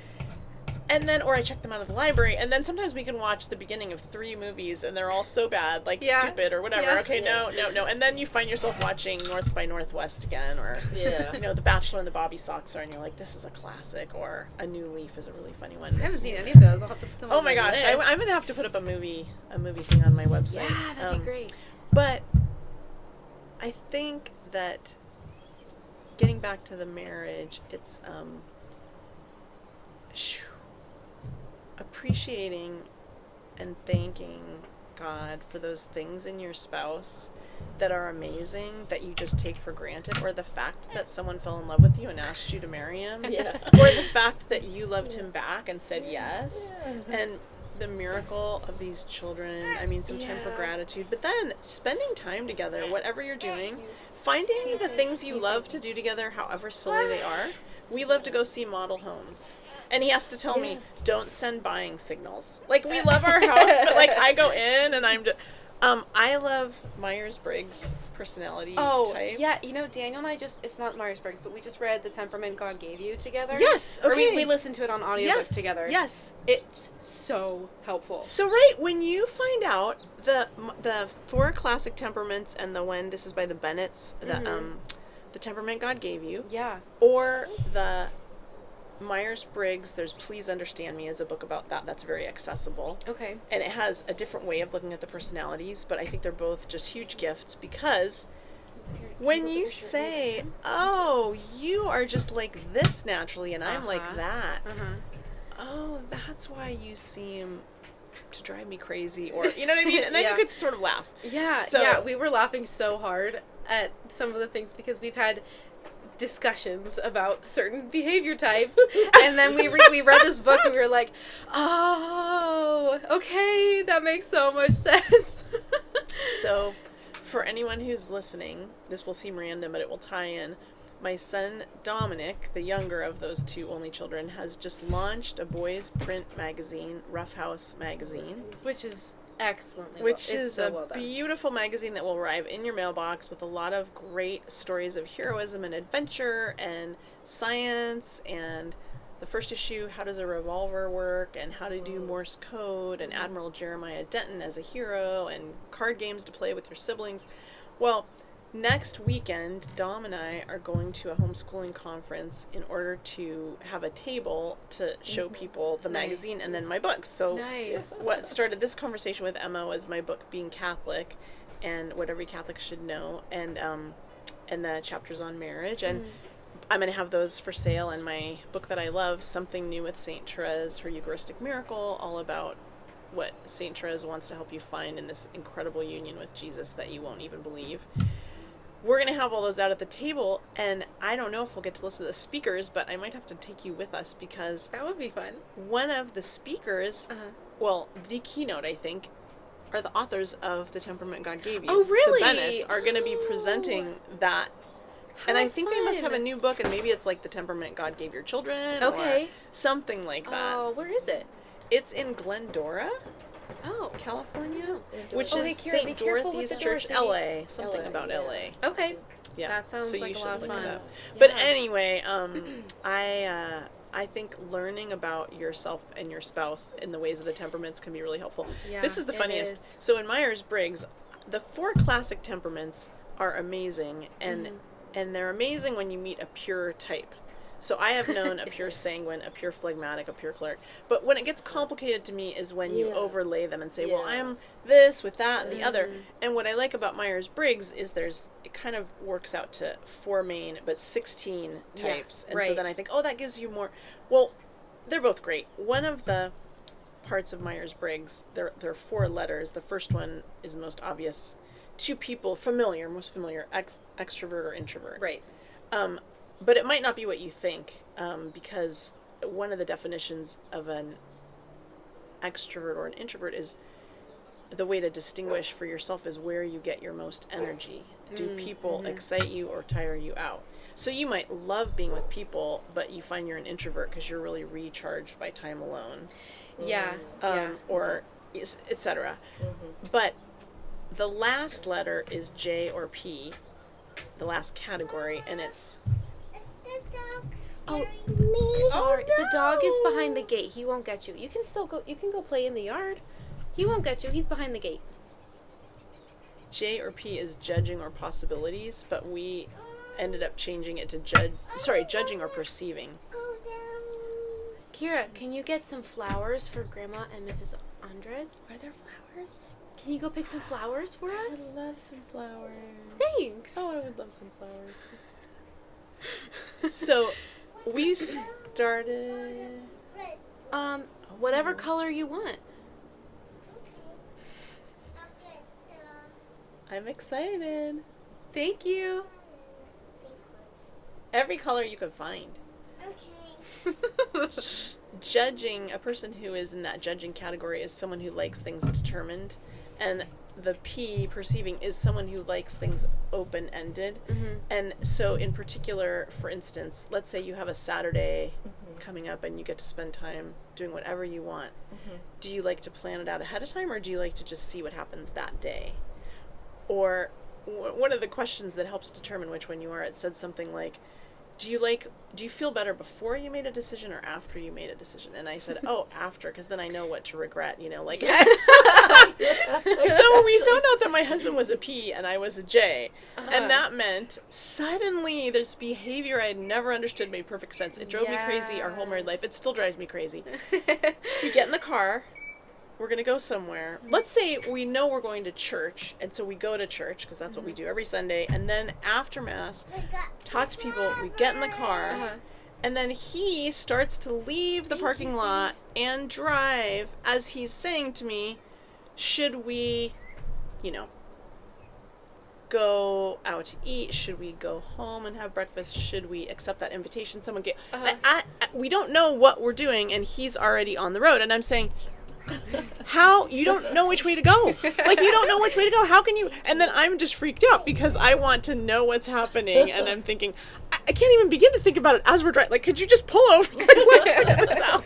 And then, or I check them out of the library, and then sometimes we can watch the beginning of 3 movies, and they're all so bad, stupid or whatever. Yeah. Okay, no. And then you find yourself watching North by Northwest again, or, The Bachelor and the Bobby Soxer, and you're like, this is a classic, or A New Leaf is a really funny one. I haven't seen any of those. I'll have to put them on my gosh, list. I'm going to have to put up a movie thing on my website. Yeah, that'd be great. But I think that getting back to the marriage, it's, appreciating and thanking God for those things in your spouse that are amazing that you just take for granted, or the fact that someone fell in love with you and asked you to marry him, or the fact that you loved him back and said yes, and the miracle of these children. I mean, some time for gratitude, but then spending time together, whatever you're doing, finding the things you love to do together, however silly they are. We love to go see model homes. And he has to tell me, don't send buying signals. We love our house, but I go in and I love Myers-Briggs personality type. Oh, yeah. Daniel and I it's not Myers-Briggs, but we just read The Temperament God Gave You together. Yes, okay. Or we listened to it on audiobooks together. Yes. It's so helpful. So, right, when you find out the 4 classic temperaments and this is by the Bennetts, The Temperament God Gave You. Yeah. Or the Myers-Briggs, there's Please Understand Me, is a book about that. That's very accessible. Okay. And it has a different way of looking at the personalities, but I think they're both just huge gifts, because when you say, oh, you are just like this naturally and I'm like that, oh, that's why you seem to drive me crazy, or you know what I mean? And then Yeah. you could sort of laugh. Yeah, we were laughing so hard at some of the things because we've had discussions about certain behavior types, and then we read this book and we were like, oh, okay, that makes so much sense. So, for anyone who's listening, this will seem random, but it will tie in. My son, Dominic, the younger of those two only children, has just launched a boys' print magazine, Rough House Magazine. Which is excellently Which well. is so a well done. beautiful magazine that will arrive in your mailbox with a lot of great stories of heroism and adventure and science, and the first issue, how does a revolver work, and how to do Morse code, and Admiral Jeremiah Denton as a hero, and card games to play with your siblings. Well, next weekend, Dom and I are going to a homeschooling conference in order to have a table to show people the magazine and then my books. So Nice. what started this conversation with Emma was my book, Being Catholic, and what every Catholic should know, and the chapters on marriage. And I'm going to have those for sale, and my book that I love, Something New with St. Therese, Her Eucharistic Miracle, all about what St. Therese wants to help you find in this incredible union with Jesus that you won't even believe. We're going to have all those out at the table, and I don't know if we'll get to listen to the speakers, but I might have to take you with us, because That would be fun. one of the speakers, well, the keynote, I think, are the authors of The Temperament God Gave You. Oh, really? The Bennetts are going to be presenting that. And I think they must have a new book, and maybe it's like The Temperament God Gave Your Children, Okay. or something like that. Oh, where is it? It's in Glendora, Oh, California, which Okay, is Kira, be St. careful with Dorothy's the Church, doors, LA. Something LA, about yeah. LA. okay. Yeah. That sounds so like you a lot should of look it fun. up. But Yeah. anyway, I think learning about yourself and your spouse in the ways of the temperaments can be really helpful. Yeah, This is the it funniest. is. So in Myers-Briggs, the 4 classic temperaments are amazing, and they're amazing when you meet a pure type. So I have known a pure sanguine, a pure phlegmatic, a pure choleric. But when it gets complicated to me is when you Yeah. overlay them and say, well, Yeah. I'm this with that and the other. And what I like about Myers-Briggs is it kind of works out to 4 main, but 16 Yeah, types. And so right. then I think, oh, that gives you more. Well, they're both great. One of the parts of Myers-Briggs, there are 4 letters. The first one is most obvious to people, most familiar, extrovert or introvert. Right. But it might not be what you think, because one of the definitions of an extrovert or an introvert is the way to distinguish for yourself is where you get your most energy. Do people excite you or tire you out? So you might love being with people, but you find you're an introvert because you're really recharged by time alone, Yeah. Yeah. or etc. But the last letter is J or P, the last category, and it's Oh, Oh, sorry. The dog is no. behind the gate. He won't get you. You can still go. You can go play in the yard. He won't get you. He's behind the gate. J or P is judging or possibilities, but we ended up changing it to judging or perceiving. Kira, can you get some flowers for Grandma and Mrs. Andres? Are there flowers? Can you go pick some flowers for I us? would love some flowers. Thanks. Oh, I would love some flowers. So, we started... Whatever color you want. I'm excited. Thank you. Every color you could find. Judging, a person who is in that judging category is someone who likes things determined, and the P, perceiving, is someone who likes things open-ended. And so in particular, for instance, let's say you have a Saturday coming up and you get to spend time doing whatever you want. Do you like to plan it out ahead of time, or do you like to just see what happens that day? Or one of the questions that helps determine which one you are, it said something like, do you feel better before you made a decision or after you made a decision? And I said, oh, after, because then I know what to regret, like. So we found out that my husband was a P and I was a J. And that meant suddenly this behavior I had never understood made perfect sense. It drove me crazy our whole married life. It still drives me crazy. We get in the car. We're going to go somewhere. Let's say we know we're going to church, and so we go to church, because that's what we do every Sunday, and then after Mass, talk to people, we get in the car, And then he starts to leave the parking lot and drive as he's saying to me, should we, you know, go out to eat? Should we go home and have breakfast? Should we accept that invitation someone gave? We don't know what we're doing, and he's already on the road. And I'm saying, how? You don't know which way to go. Like, you don't know which way to go. How can you? And then I'm just freaked out because I want to know what's happening. And I'm thinking, I can't even begin to think about it as we're driving. Like, could you just pull over? Like, let's figure this out.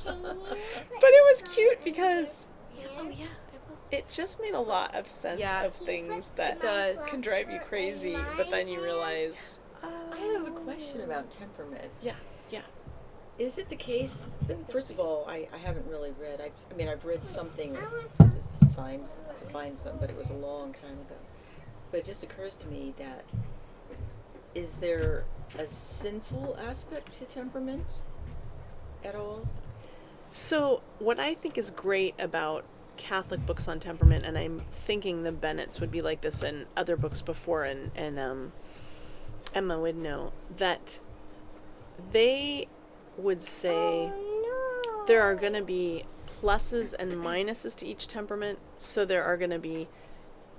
But it was cute because it just made a lot of sense of things that can drive you crazy, but then you realize... I have a question about temperament. Yeah. Is it the case, first of all, I haven't really read, I've read something that defines them, but it was a long time ago. But it just occurs to me that, is there a sinful aspect to temperament at all? So, what I think is great about Catholic books on temperament, and I'm thinking the Bennets would be like this in other books before, and Emma would know, that they would say there are going to be pluses and minuses to each temperament. So there are going to be,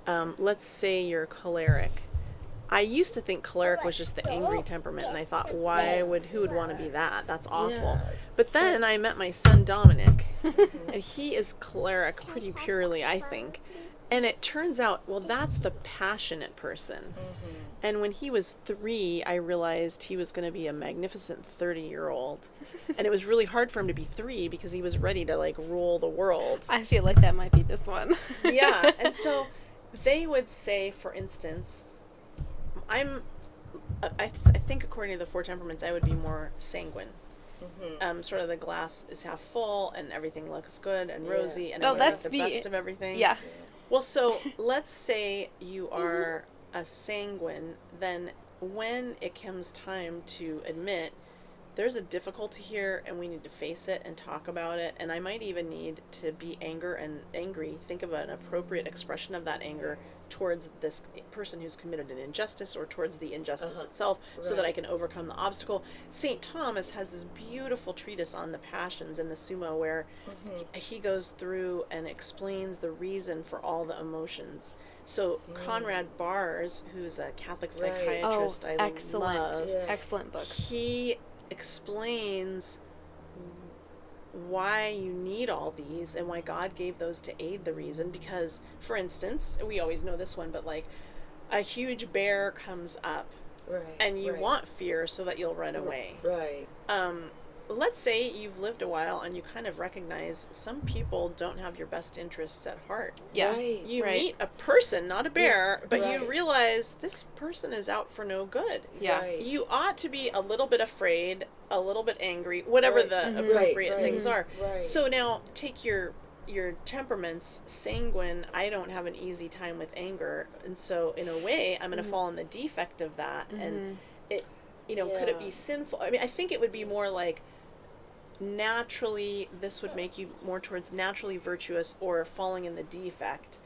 let's say you're choleric. I used to think choleric was just the angry temperament, and I thought, who would want to be that? That's awful. Yeah. But then I met my son Dominic, and he is choleric pretty purely, I think. And it turns out, well, that's the passionate person. Mm-hmm. And when he was 3, I realized he was going to be a magnificent 30-year-old. And it was really hard for him to be 3 because he was ready to, like, rule the world. I feel like that might be this one. Yeah. And so they would say, for instance, I think according to the 4 temperaments, I would be more sanguine. Mm-hmm. Sort of the glass is half full and everything looks good and rosy and that's the best of everything. Yeah. Well, so let's say you are a sanguine, then when it comes time to admit there's a difficulty here and we need to face it and talk about it, and I might even need to be angry, think of an appropriate expression of that anger towards this person who's committed an injustice or towards the injustice itself, so that I can overcome the obstacle. St. Thomas has this beautiful treatise on the passions in the Summa where he goes through and explains the reason for all the emotions. So Conrad Bars, who's a Catholic psychiatrist, I love, excellent books. He explains why you need all these and why God gave those to aid the reason. Because, for instance, we always know this one, but like a huge bear comes up and you want fear so that you'll run away. Right. Let's say you've lived a while and you kind of recognize some people don't have your best interests at heart. Yeah. You meet a person, not a bear, but you realize this person is out for no good. Yeah. You ought to be a little bit afraid, a little bit angry, whatever the appropriate things are. So now take your temperaments. Sanguine, I don't have an easy time with anger, and so in a way I'm going to fall in the defect of that. And it, could it be sinful? I mean, I think it would be more like naturally, this would make you more towards naturally virtuous or falling in the defect.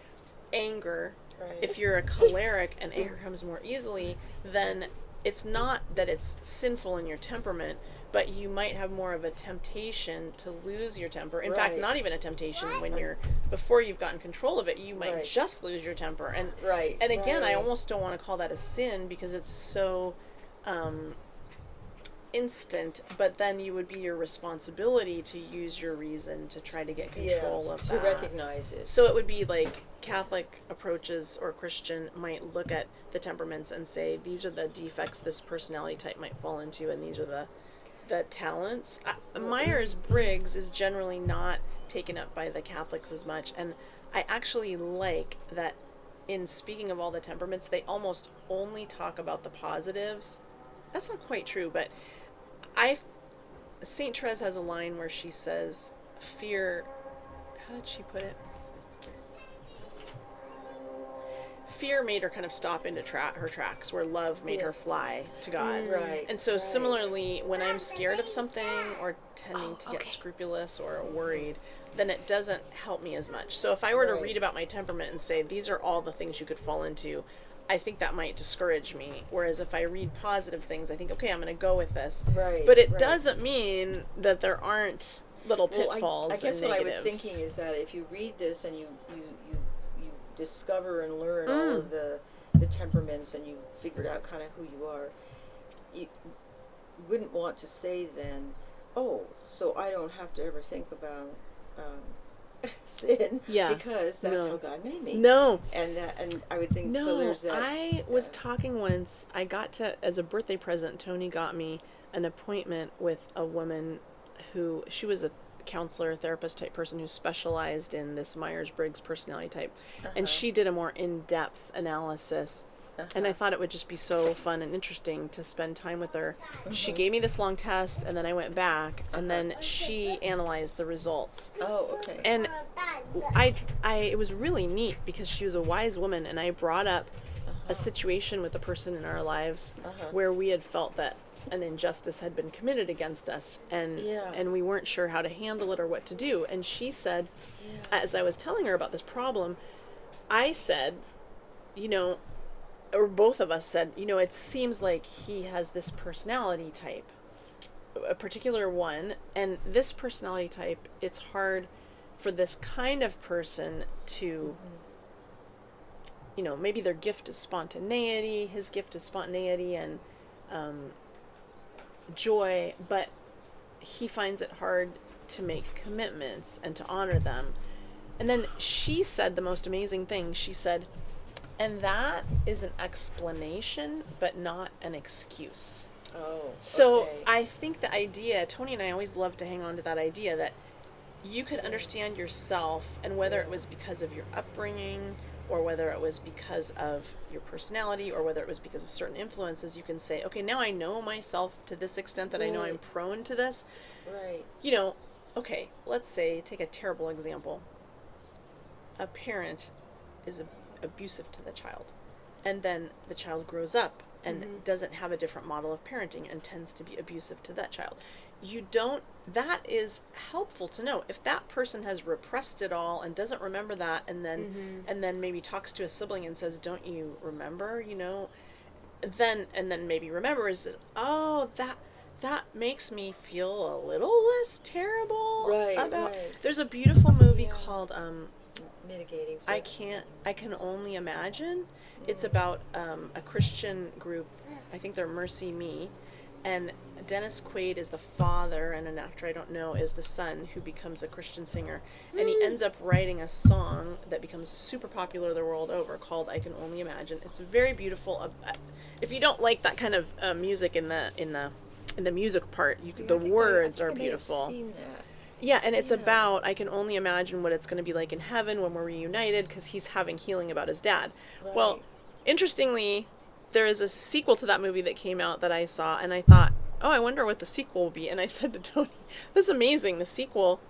Anger, if you're a choleric and anger comes more easily, then it's not that it's sinful in your temperament, but you might have more of a temptation to lose your temper. In fact, not even a temptation. When before you've gotten control of it, you might just lose your temper. And again, I almost don't want to call that a sin because it's so instant, but then you would be your responsibility to use your reason to try to get control of that. To recognize it. So it would be like Catholic approaches or Christian might look at the temperaments and say, these are the defects this personality type might fall into, and these are the talents. Myers-Briggs is generally not taken up by the Catholics as much, and I actually like that in speaking of all the temperaments, they almost only talk about the positives. That's not quite true, but St. Therese has a line where she says, fear, how did she put it? Fear made her kind of stop into her tracks, where love made her fly to God. And so similarly, when I'm scared of something or tending to get scrupulous or worried, then it doesn't help me as much. So if I were to read about my temperament and say, these are all the things you could fall into, I think that might discourage me. Whereas if I read positive things, I think, okay, I'm going to go with this. Right. But it right. doesn't mean that there aren't little pitfalls. I guess and what negatives. I was thinking is that if you read this and you discover and learn all of the temperaments, and you figured out kind of who you are, you wouldn't want to say then, oh, so I don't have to ever think about sin, because that's how God made me. No. And I would think, no, so there's that. I was talking once, I got to, as a birthday present, Tony got me an appointment with a woman who, she was a counselor, therapist type person who specialized in this Myers-Briggs personality type. And she did a more in-depth analysis. And I thought it would just be so fun and interesting to spend time with her. She gave me this long test, and then I went back, and then she analyzed the results. Oh, okay. And it was really neat because she was a wise woman, and I brought up a situation with a person in our lives where we had felt that an injustice had been committed against us, and we weren't sure how to handle it or what to do. And she said, as I was telling her about this problem, I said, or both of us said, it seems like he has this personality type, a particular one, and this personality type, it's hard for this kind of person to, maybe their gift is spontaneity, his gift is spontaneity and joy, but he finds it hard to make commitments and to honor them. And then she said the most amazing thing. She said, and that is an explanation, but not an excuse. Oh, so okay. I think the idea, Tony and I always love to hang on to that idea that you could understand yourself, and whether it was because of your upbringing, or whether it was because of your personality, or whether it was because of certain influences, you can say, okay, now I know myself to this extent that I know I'm prone to this. Right. Okay, let's say, take a terrible example. A parent is abusive to the child, and then the child grows up and doesn't have a different model of parenting and tends to be abusive to that child. That is helpful to know. If that person has repressed it all and doesn't remember that, and then maybe talks to a sibling and says, don't you remember, then maybe remembers, oh, that makes me feel a little less terrible about. There's a beautiful movie called Mitigating. I can only imagine. It's about a Christian group. I think they're Mercy Me, and Dennis Quaid is the father, and an actor I don't know is the son, who becomes a Christian singer, and he ends up writing a song that becomes super popular the world over called "I Can Only Imagine." It's very beautiful. If you don't like that kind of music in the music part, the words are beautiful. Yeah, and it's about, I can only imagine what it's going to be like in heaven when we're reunited, because he's having healing about his dad. Right. Well, interestingly, there is a sequel to that movie that came out that I saw, and I thought, oh, I wonder what the sequel will be. And I said to Tony, this is amazing. The sequel,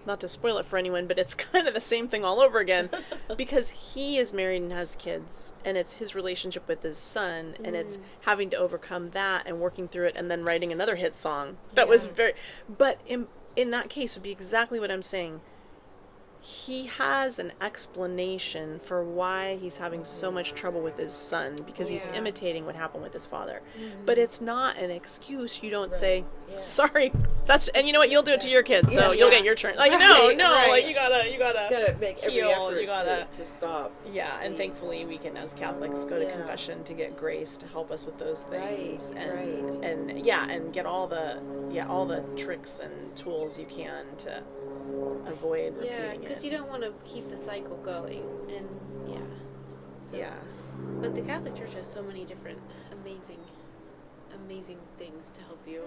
not to spoil it for anyone, but it's kind of the same thing all over again, because he is married and has kids, and it's his relationship with his son, and it's having to overcome that and working through it, and then writing another hit song that was but in that case would be exactly what I'm saying. He has an explanation for why he's having so much trouble with his son, because he's imitating what happened with his father. But it's not an excuse. You don't say, sorry, and you know what, you'll do it to your kids, so you'll get your turn. Like, no, like you gotta make heal, every effort to stop. Yeah, and thankfully we can, as Catholics, go to confession to get grace to help us with those things, and get all the tricks and tools you can to avoid repeating it. Because you don't want to keep the cycle going, and But the Catholic Church has so many different amazing things to help you,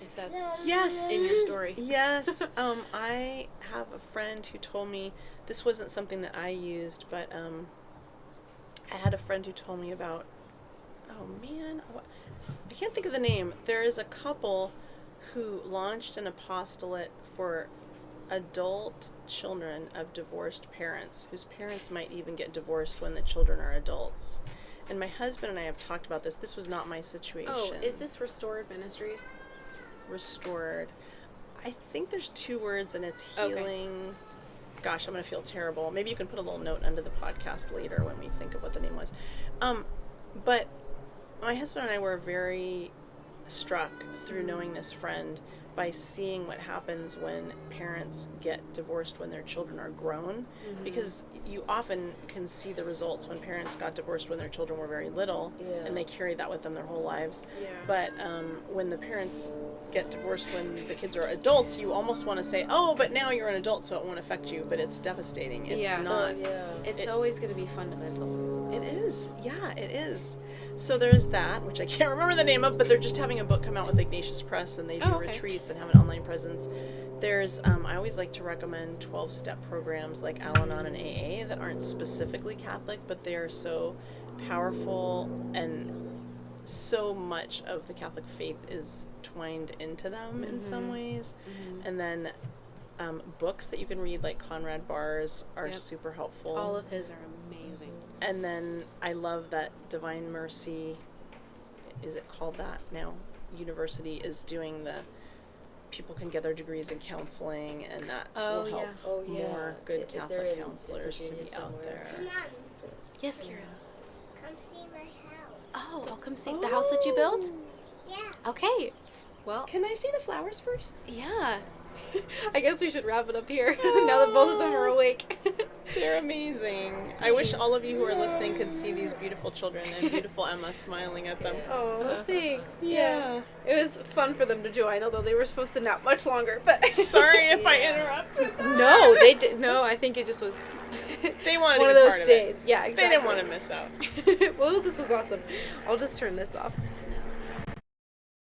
if that's in your story. Yes. I have a friend who told me, this wasn't something that I used, but I had a friend who told me about, I can't think of the name. There is a couple who launched an apostolate for adult children of divorced parents, whose parents might even get divorced when the children are adults. And my husband and I have talked about this. This was not my situation. Oh, is this Restored Ministries? Restored. I think there's 2 words, and it's healing. Okay. Gosh, I'm going to feel terrible. Maybe you can put a little note under the podcast later when we think of what the name was. But my husband and I were very struck through knowing this friend by seeing what happens when parents get divorced when their children are grown, because you often can see the results when parents got divorced when their children were very little, and they carry that with them their whole lives. But when the parents get divorced when the kids are adults, you almost want to say, oh, but now you're an adult, so it won't affect you, but it's devastating. It's not. It's always going to be fundamental. It is. Yeah, it is. So there's that, which I can't remember the name of, but they're just having a book come out with Ignatius Press, and they do retreats and have an online presence. There's, I always like to recommend 12-step programs like Al-Anon and AA that aren't specifically Catholic, but they are so powerful, and so much of the Catholic faith is twined into them in some ways. And then books that you can read, like Conrad Barr's, are super helpful. All of his are amazing. And then I love that Divine Mercy, is it called that now? University is doing the, people can get their degrees in counseling, and that will help more good Catholic counselors to be out there. Come on. Yes, Kira. Come see my house. Oh, I'll come see the house that you built? Yeah. Okay. Well, Can I see the flowers first? yeah. I guess we should wrap it up here now that both of them are awake. They're amazing. I wish all of you who are listening could see these beautiful children and beautiful Emma smiling at them. Oh, thanks. Yeah. It was fun for them to join, although they were supposed to nap much longer. But Sorry if I interrupted them. No, they did. No, I think it just was They wanted one to of be those part days. of it. Yeah, exactly. They didn't want to miss out. Well, this was awesome. I'll just turn this off.